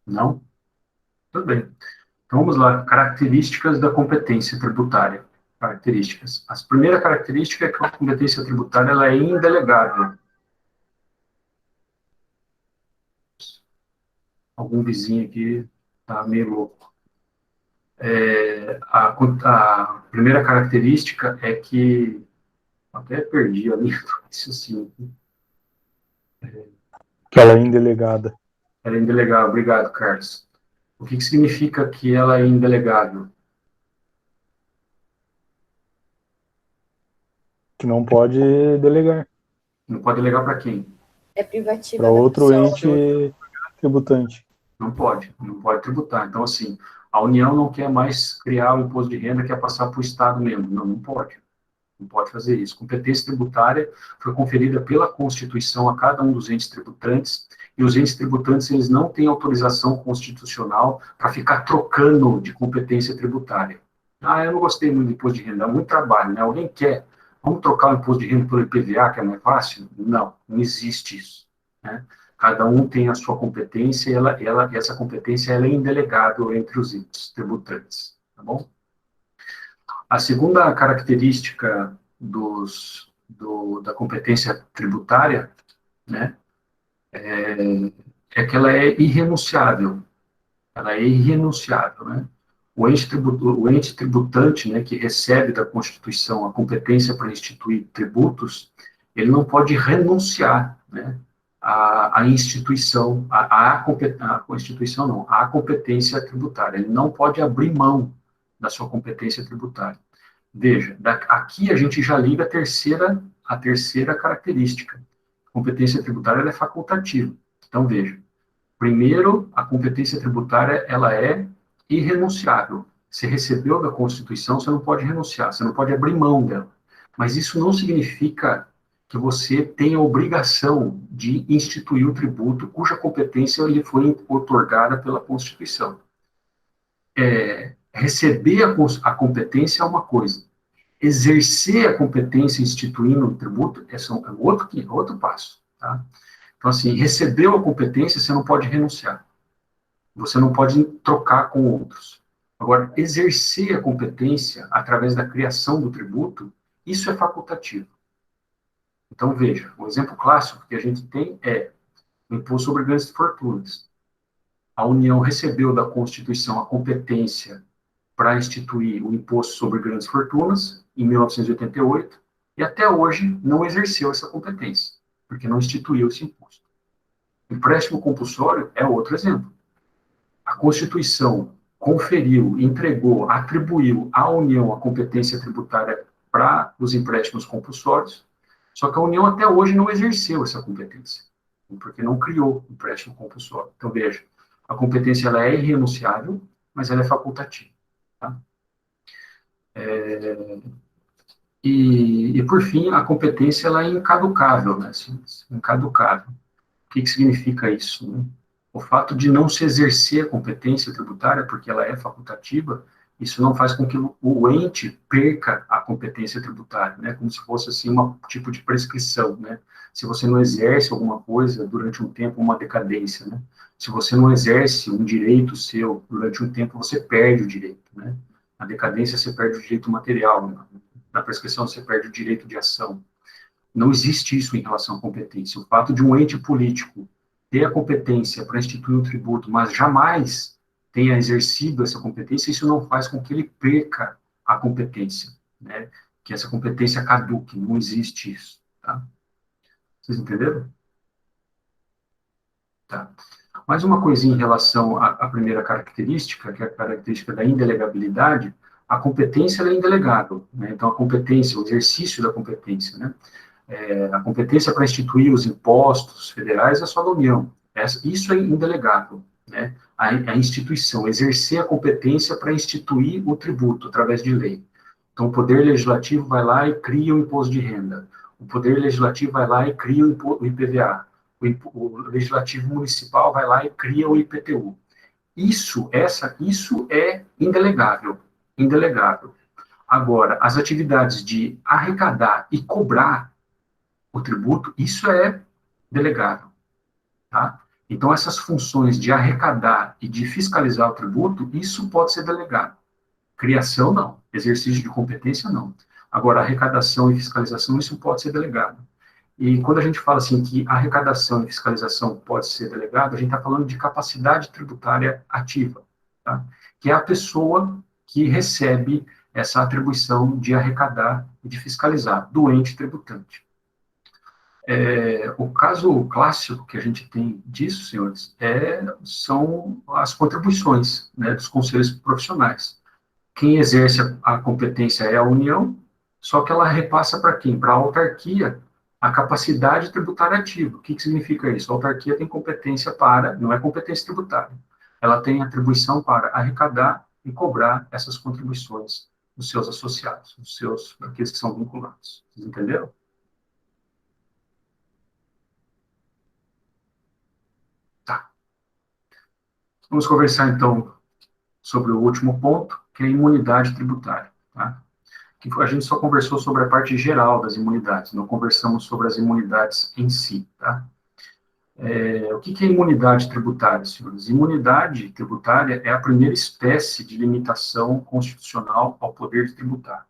Não? Tudo bem. Então, vamos lá. Características da competência tributária. Características. A primeira característica é que a competência tributária ela é indelegável. Algum vizinho aqui está meio louco. A primeira característica é que... Até perdi a linha do raciocínio. Que ela é indelegada. Ela é indelegável. Obrigado, Carlos. O que significa que ela é indelegável? Que não pode delegar. Não pode delegar para quem? É privativa Para da outro pessoa. ente tributante. Não pode tributar. Então, assim, a União não quer mais criar o imposto de renda, quer passar para o Estado mesmo. Não pode. Não pode fazer isso. Competência tributária foi conferida pela Constituição a cada um dos entes tributantes, e os entes tributantes, eles não têm autorização constitucional para ficar trocando de competência tributária. Eu não gostei muito do imposto de renda, é muito trabalho, né? Alguém quer, vamos trocar o imposto de renda pelo IPVA, que é mais fácil? Não existe isso, né? Cada um tem a sua competência, e essa competência ela é indelegável entre os entes tributantes, tá bom? A segunda característica da competência tributária, né, é que ela é irrenunciável. Ela é irrenunciável, né? O ente tributante, né, que recebe da Constituição a competência para instituir tributos, ele não pode renunciar, né, à instituição, à competência tributária. Ele não pode abrir mão da sua competência tributária. Veja, aqui a gente já liga a terceira característica. A competência tributária ela é facultativa. Então, veja, primeiro, a competência tributária ela é irrenunciável. Você recebeu da Constituição, você não pode renunciar, você não pode abrir mão dela. Mas isso não significa que você tenha a obrigação de instituir o tributo cuja competência lhe foi outorgada pela Constituição. Receber a competência é uma coisa, exercer a competência instituindo o tributo é outro passo, tá? Então, assim, recebeu a competência, você não pode renunciar. Você não pode trocar com outros. Agora, exercer a competência através da criação do tributo, isso é facultativo. Então, veja, um exemplo clássico que a gente tem é o imposto sobre grandes fortunas. A União recebeu da Constituição a competência para instituir o imposto sobre grandes fortunas, em 1988, e até hoje não exerceu essa competência, porque não instituiu esse imposto. Empréstimo compulsório é outro exemplo. A Constituição conferiu, entregou, atribuiu à União a competência tributária para os empréstimos compulsórios, só que a União até hoje não exerceu essa competência, porque não criou empréstimo compulsório. Então, veja, a competência ela é irrenunciável, mas ela é facultativa. Tá? Por fim, a competência ela é incaducável, né? Assim, incaducável. O que significa isso? Né? O fato de não se exercer a competência tributária, porque ela é facultativa, isso não faz com que o ente perca a competência tributária, né? Como se fosse assim um tipo de prescrição, né? Se você não exerce alguma coisa durante um tempo, uma decadência, né? Se você não exerce um direito seu durante um tempo, você perde o direito, né? Na decadência você perde o direito material, na prescrição você perde o direito de ação. Não existe isso em relação à competência. O fato de um ente político ter a competência para instituir um tributo, mas jamais tenha exercido essa competência, isso não faz com que ele perca a competência, né? Que essa competência caduque, não existe isso, tá? Vocês entenderam? Tá. Mais uma coisinha em relação à primeira característica, que é a característica da indelegabilidade. A competência ela é indelegável, né? Então, a competência, o exercício da competência, né? A competência para instituir os impostos federais é só da União. Isso é indelegável, né? A instituição, exercer a competência para instituir o tributo através de lei. Então, o Poder Legislativo vai lá e cria o imposto de renda. O Poder Legislativo vai lá e cria o IPVA. O Legislativo Municipal vai lá e cria o IPTU. Isso é indelegável, indelegável. Agora, as atividades de arrecadar e cobrar o tributo, isso é delegável, tá? Então, essas funções de arrecadar e de fiscalizar o tributo, isso pode ser delegado. Criação, não. Exercício de competência, não. Agora, arrecadação e fiscalização, isso pode ser delegado. E quando a gente fala assim que arrecadação e fiscalização pode ser delegado, a gente está falando de capacidade tributária ativa, tá? Que é a pessoa que recebe essa atribuição de arrecadar e de fiscalizar, do ente tributante. O caso clássico que a gente tem disso, senhores, são as contribuições, né, dos conselhos profissionais. Quem exerce a competência é a União, só que ela repassa para quem? Para a autarquia, a capacidade tributária ativa. O que significa isso? A autarquia tem competência não é competência tributária, ela tem atribuição para arrecadar e cobrar essas contribuições dos seus associados, daqueles que são vinculados. Vocês entenderam? Tá. Vamos conversar, então, sobre o último ponto, que é a imunidade tributária. Tá? Que a gente só conversou sobre a parte geral das imunidades, não conversamos sobre as imunidades em si. Tá? O que é imunidade tributária, senhores? Imunidade tributária é a primeira espécie de limitação constitucional ao poder de tributar.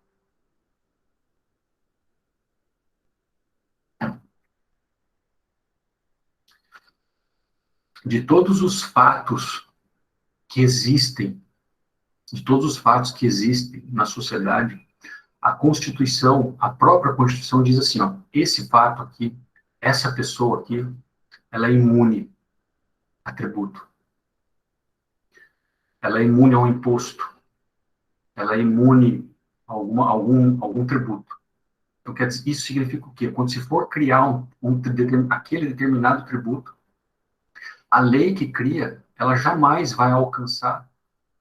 De todos os fatos que existem, na sociedade, a Constituição, a própria Constituição diz assim, ó, esse fato aqui, essa pessoa aqui, ela é imune a tributo. Ela é imune ao imposto. Ela é imune a algum tributo. Então, quer dizer, isso significa o quê? Quando se for criar aquele determinado tributo, a lei que cria, ela jamais vai alcançar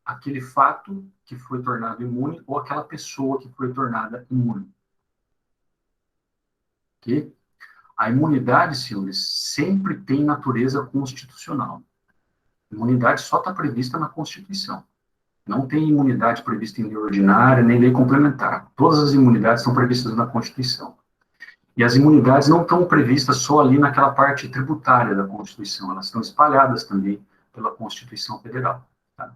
aquele fato que foi tornado imune ou aquela pessoa que foi tornada imune. Ok? A imunidade, senhores, sempre tem natureza constitucional. A imunidade só está prevista na Constituição. Não tem imunidade prevista em lei ordinária, nem lei complementar. Todas as imunidades estão previstas na Constituição. E as imunidades não estão previstas só ali naquela parte tributária da Constituição, elas estão espalhadas também pela Constituição Federal. Tá?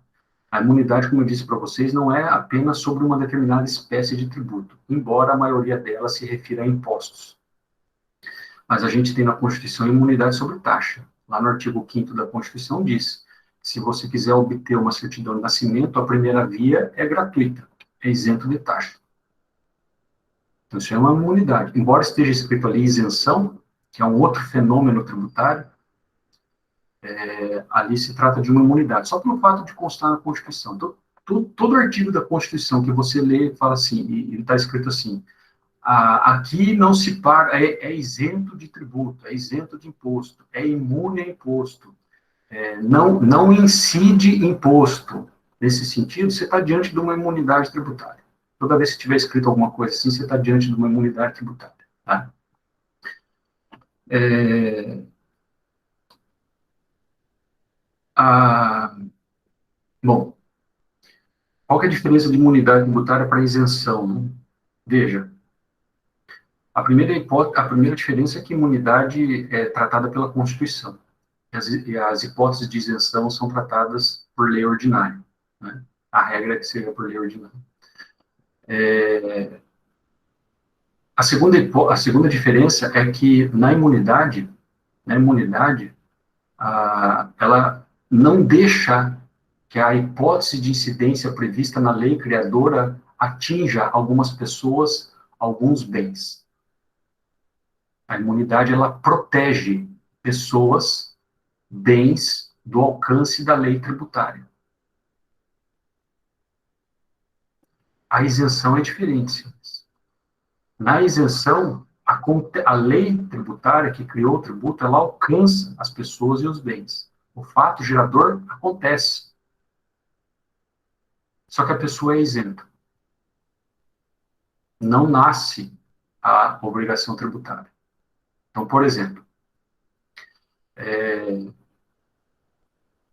A imunidade, como eu disse para vocês, não é apenas sobre uma determinada espécie de tributo, embora a maioria delas se refira a impostos. Mas a gente tem na Constituição imunidade sobre taxa. Lá no artigo 5º da Constituição diz, se você quiser obter uma certidão de nascimento, a primeira via é gratuita, é isento de taxa. Então, isso é uma imunidade. Embora esteja escrito ali isenção, que é um outro fenômeno tributário, ali se trata de uma imunidade, só pelo fato de constar na Constituição. Então, todo artigo da Constituição que você lê, fala assim, e está escrito assim, aqui não se paga, é isento de tributo, é isento de imposto, é imune a imposto, não incide imposto. Nesse sentido, você está diante de uma imunidade tributária. Toda vez que tiver escrito alguma coisa assim, você está diante de uma imunidade tributária. Tá? Bom, qual que é a diferença de imunidade tributária para isenção? Né? Veja, a primeira diferença é que imunidade é tratada pela Constituição. E as hipóteses de isenção são tratadas por lei ordinária. Né? A regra é que seja por lei ordinária. A segunda diferença é que na imunidade, ela não deixa que a hipótese de incidência prevista na lei criadora atinja algumas pessoas, alguns bens. A imunidade, ela protege pessoas, bens, do alcance da lei tributária. A isenção é diferente, senhores. Na isenção, a lei tributária que criou o tributo, ela alcança as pessoas e os bens. O fato gerador acontece. Só que a pessoa é isenta. Não nasce a obrigação tributária. Então, por exemplo,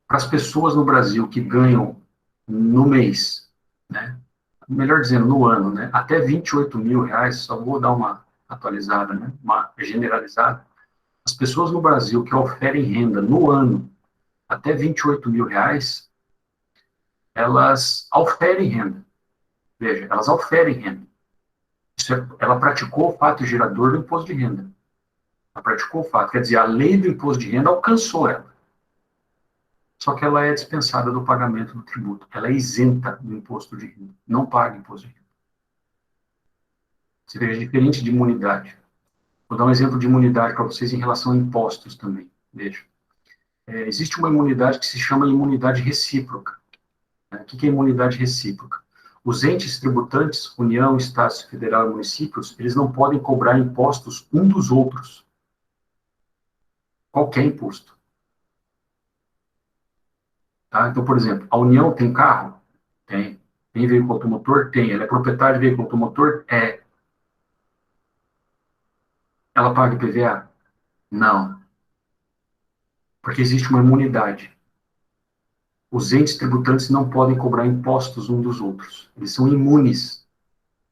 para as pessoas no Brasil que ganham no mês, né, melhor dizendo, no ano, né, até R$ 28.000, só vou dar uma atualizada, né, uma generalizada, as pessoas no Brasil que oferem renda no ano até R$ 28.000, elas oferem renda. Veja, elas oferem renda. Ela praticou o fato gerador do imposto de renda. Ela praticou o fato, quer dizer, a lei do imposto de renda alcançou ela. Só que ela é dispensada do pagamento do tributo. Ela é isenta do imposto de renda. Não paga imposto de renda. Você veja, diferente de imunidade. Vou dar um exemplo de imunidade para vocês em relação a impostos também. Veja. Existe uma imunidade que se chama imunidade recíproca. O que é imunidade recíproca? Os entes tributantes, União, Estados, Federal e municípios, eles não podem cobrar impostos um dos outros. Qualquer imposto. Tá? Então, por exemplo, a União tem carro? Tem. Tem veículo automotor? Tem. Ela é proprietária de veículo automotor? É. Ela paga IPVA? Não. Porque existe uma imunidade. Os entes tributantes não podem cobrar impostos uns dos outros. Eles são imunes.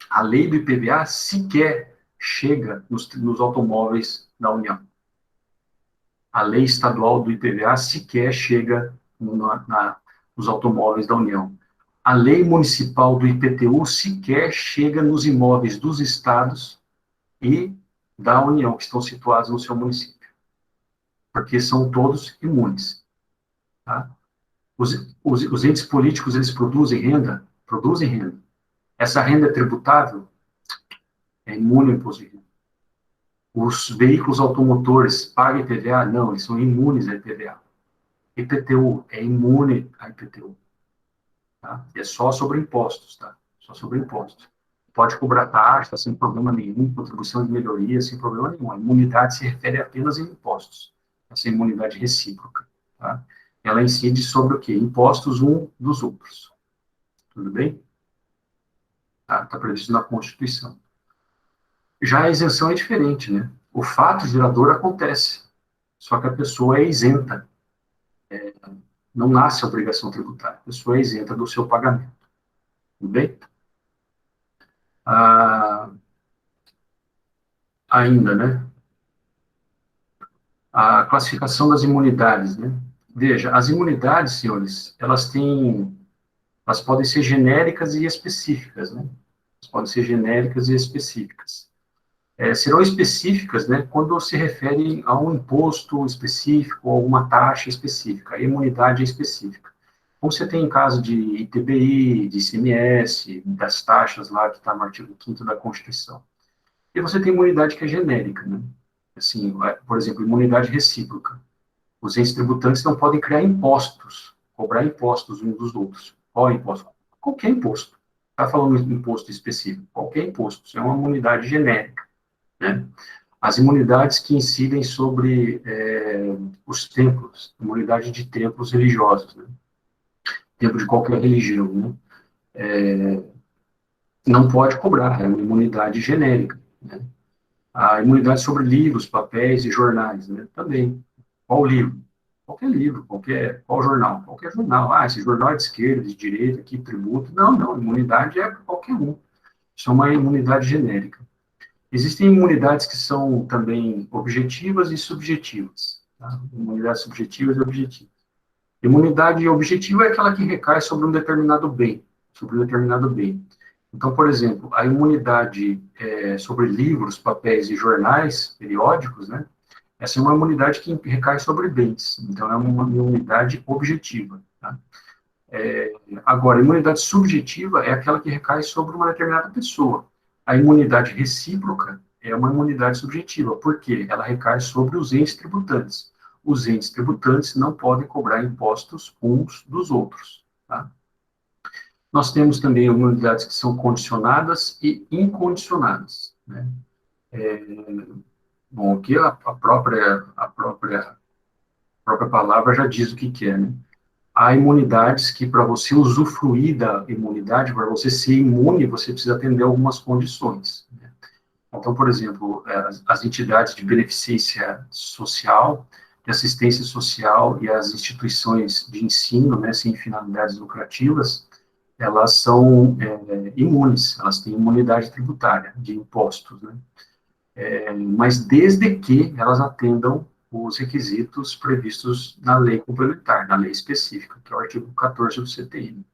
A lei do IPVA sequer chega nos automóveis da União. A lei estadual do IPVA sequer chega nos automóveis da União. A lei municipal do IPTU sequer chega nos imóveis dos estados e da União, que estão situados no seu município. Porque são todos imunes. Tá? Os entes políticos, eles produzem renda? Produzem renda. Essa renda é tributável? É imune ao imposto de renda. Os veículos automotores pagam IPVA? Não, eles são imunes a IPVA. IPTU é imune a IPTU. Tá? É só sobre impostos, tá? Só sobre impostos. Pode cobrar taxa sem problema nenhum, contribuição de melhoria sem problema nenhum. A imunidade se refere apenas em impostos. Essa imunidade recíproca, tá? Ela incide sobre o quê? Impostos um dos outros. Tudo bem? Tá previsto na Constituição. Já a isenção é diferente, né? O fato gerador acontece, só que a pessoa é isenta. Não nasce a obrigação tributária. A pessoa é isenta do seu pagamento. Tudo bem? Ainda, né? A classificação das imunidades, né? Veja, as imunidades, senhores, elas podem ser genéricas e específicas, né? Elas podem ser genéricas e específicas. Serão específicas, né, quando se refere a um imposto específico ou uma taxa específica. A imunidade é específica. Como você tem em caso de ITBI, de ICMS, das taxas lá que está no artigo 5º da Constituição. E você tem imunidade que é genérica, né? Assim, por exemplo, imunidade recíproca. Os entes tributantes não podem criar impostos, cobrar impostos uns dos outros. Qual é o imposto? Qualquer imposto. Está falando de imposto específico. Qualquer imposto. Isso é uma imunidade genérica, né? As imunidades que incidem sobre os templos, imunidade de templos religiosos, né? Templo de qualquer religião, né? Não pode cobrar, é uma imunidade genérica, né? A imunidade sobre livros, papéis e jornais, né? Também. Qual livro? Qualquer livro, qual jornal? Qualquer jornal. Ah, esse jornal é de esquerda, de direita, aqui, tributo. Não, imunidade é para qualquer um. Isso é uma imunidade genérica. Existem imunidades que são também objetivas e subjetivas. Tá? Imunidades subjetivas e objetivas. Imunidade objetiva é aquela que recai sobre um determinado bem. Então, por exemplo, a imunidade sobre livros, papéis e jornais periódicos, né? Essa é uma imunidade que recai sobre bens. Então, é uma imunidade objetiva. Tá? Agora, a imunidade subjetiva é aquela que recai sobre uma determinada pessoa. A imunidade recíproca é uma imunidade subjetiva. Por quê? Ela recai sobre os entes tributantes. Os entes tributantes não podem cobrar impostos uns dos outros. Tá? Nós temos também imunidades que são condicionadas e incondicionadas, né? Bom, aqui a própria palavra já diz o que é, né? Há imunidades que, para você usufruir da imunidade, para você ser imune, você precisa atender algumas condições, né? Então, por exemplo, as entidades de beneficência social, de assistência social e as instituições de ensino, né, sem finalidades lucrativas, elas são imunes, elas têm imunidade tributária de impostos, né? Mas desde que elas atendam os requisitos previstos na lei complementar, na lei específica, que é o artigo 14 do CTN.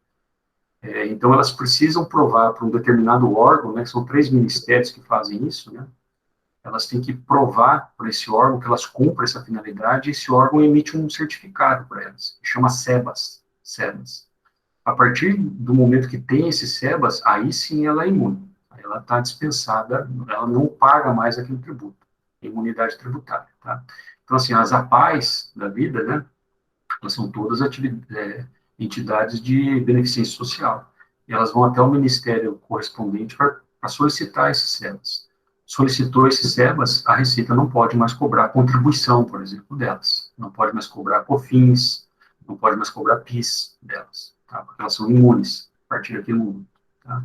Então, elas precisam provar para um determinado órgão, né, que são 3 ministérios que fazem isso, né? Elas têm que provar para esse órgão que elas cumprem essa finalidade, e esse órgão emite um certificado para elas, que chama SEBAS. A partir do momento que tem esse SEBAS, aí sim ela é imune. Aí ela está dispensada, ela não paga mais aquele tributo, imunidade tributária, tá? Então, assim, as APAES da vida, né, elas são todas entidades de beneficência social. E elas vão até o ministério correspondente para solicitar esses SEBAS. Solicitou esses SEBAS, a Receita não pode mais cobrar a contribuição, por exemplo, delas. Não pode mais cobrar COFINS, não pode mais cobrar PIS delas, tá? Porque elas são imunes a partir daquele momento, tá?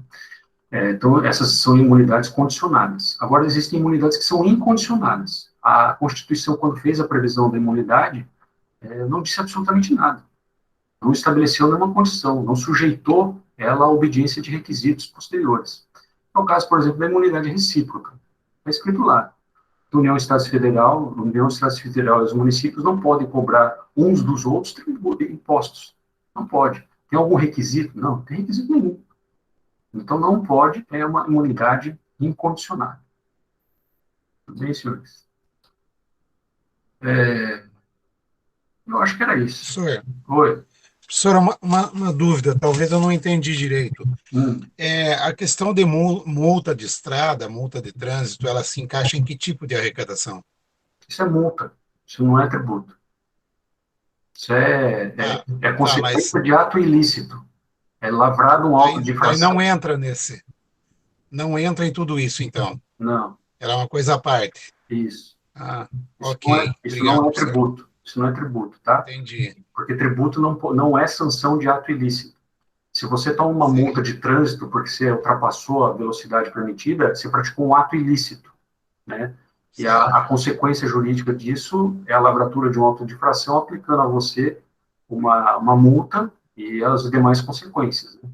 Então, essas são imunidades condicionadas. Agora, existem imunidades que são incondicionadas. A Constituição, quando fez a previsão da imunidade, não disse absolutamente nada. Não estabeleceu nenhuma condição, não sujeitou ela à obediência de requisitos posteriores. É o caso, por exemplo, da imunidade recíproca. Está escrito lá. União, Estado Federal e os municípios não podem cobrar uns dos outros impostos. Não pode. Tem algum requisito? Não tem requisito nenhum. Então, não pode, é uma imunidade incondicionada. Tudo bem, senhores? Eu acho que era isso. Professor, Oi. professor, uma dúvida, talvez eu não entendi direito. A questão de multa de estrada, multa de trânsito, ela se encaixa em que tipo de arrecadação? Isso é multa, isso não é tributo. Isso é consequência de ato ilícito. É lavrado um auto de infração. Não entra em tudo isso, então? Não. Ela é uma coisa à parte? Isso. Ok. Isso não é tributo. Isso não é tributo, tá? Entendi. Porque tributo não é sanção de ato ilícito. Se você toma uma multa de trânsito porque você ultrapassou a velocidade permitida, você praticou um ato ilícito, né? E a consequência jurídica disso é a lavratura de um auto de infração aplicando a você uma multa e as demais consequências, né?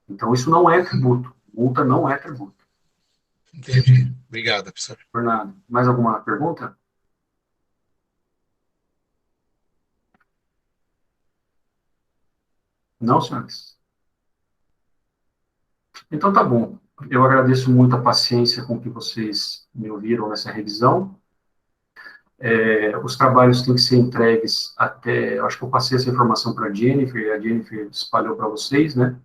Então, isso não é tributo. Multa não é tributo. Entendi. Obrigado, professor. Por nada. Mais alguma pergunta? Não, senhores? Então, tá bom. Eu agradeço muito a paciência com que vocês me ouviram nessa revisão. Os trabalhos têm que ser entregues até... Acho que eu passei essa informação para a Jennifer, e a Jennifer espalhou para vocês, né?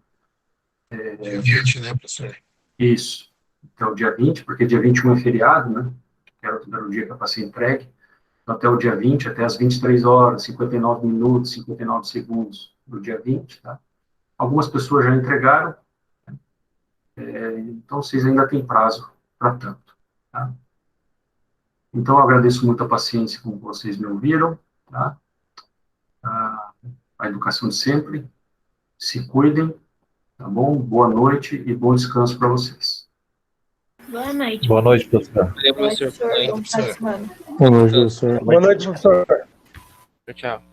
Dia 20, né, professor? Isso. Até o dia 20, porque dia 21 é feriado, né? Que era o dia que eu passei entregue. Então, até o dia 20, até as 23 horas, 59 minutos, 59 segundos do dia 20, tá? Algumas pessoas já entregaram, então vocês ainda têm prazo para tanto, tá? Então, eu agradeço muito a paciência com que vocês me ouviram, tá? A educação de sempre. Se cuidem, tá bom? Boa noite e bom descanso para vocês. Boa noite. Boa noite, professor. Valeu, professor. Boa noite. Bom final de semana. Boa noite, professor. Boa noite, professor. Tchau, tchau.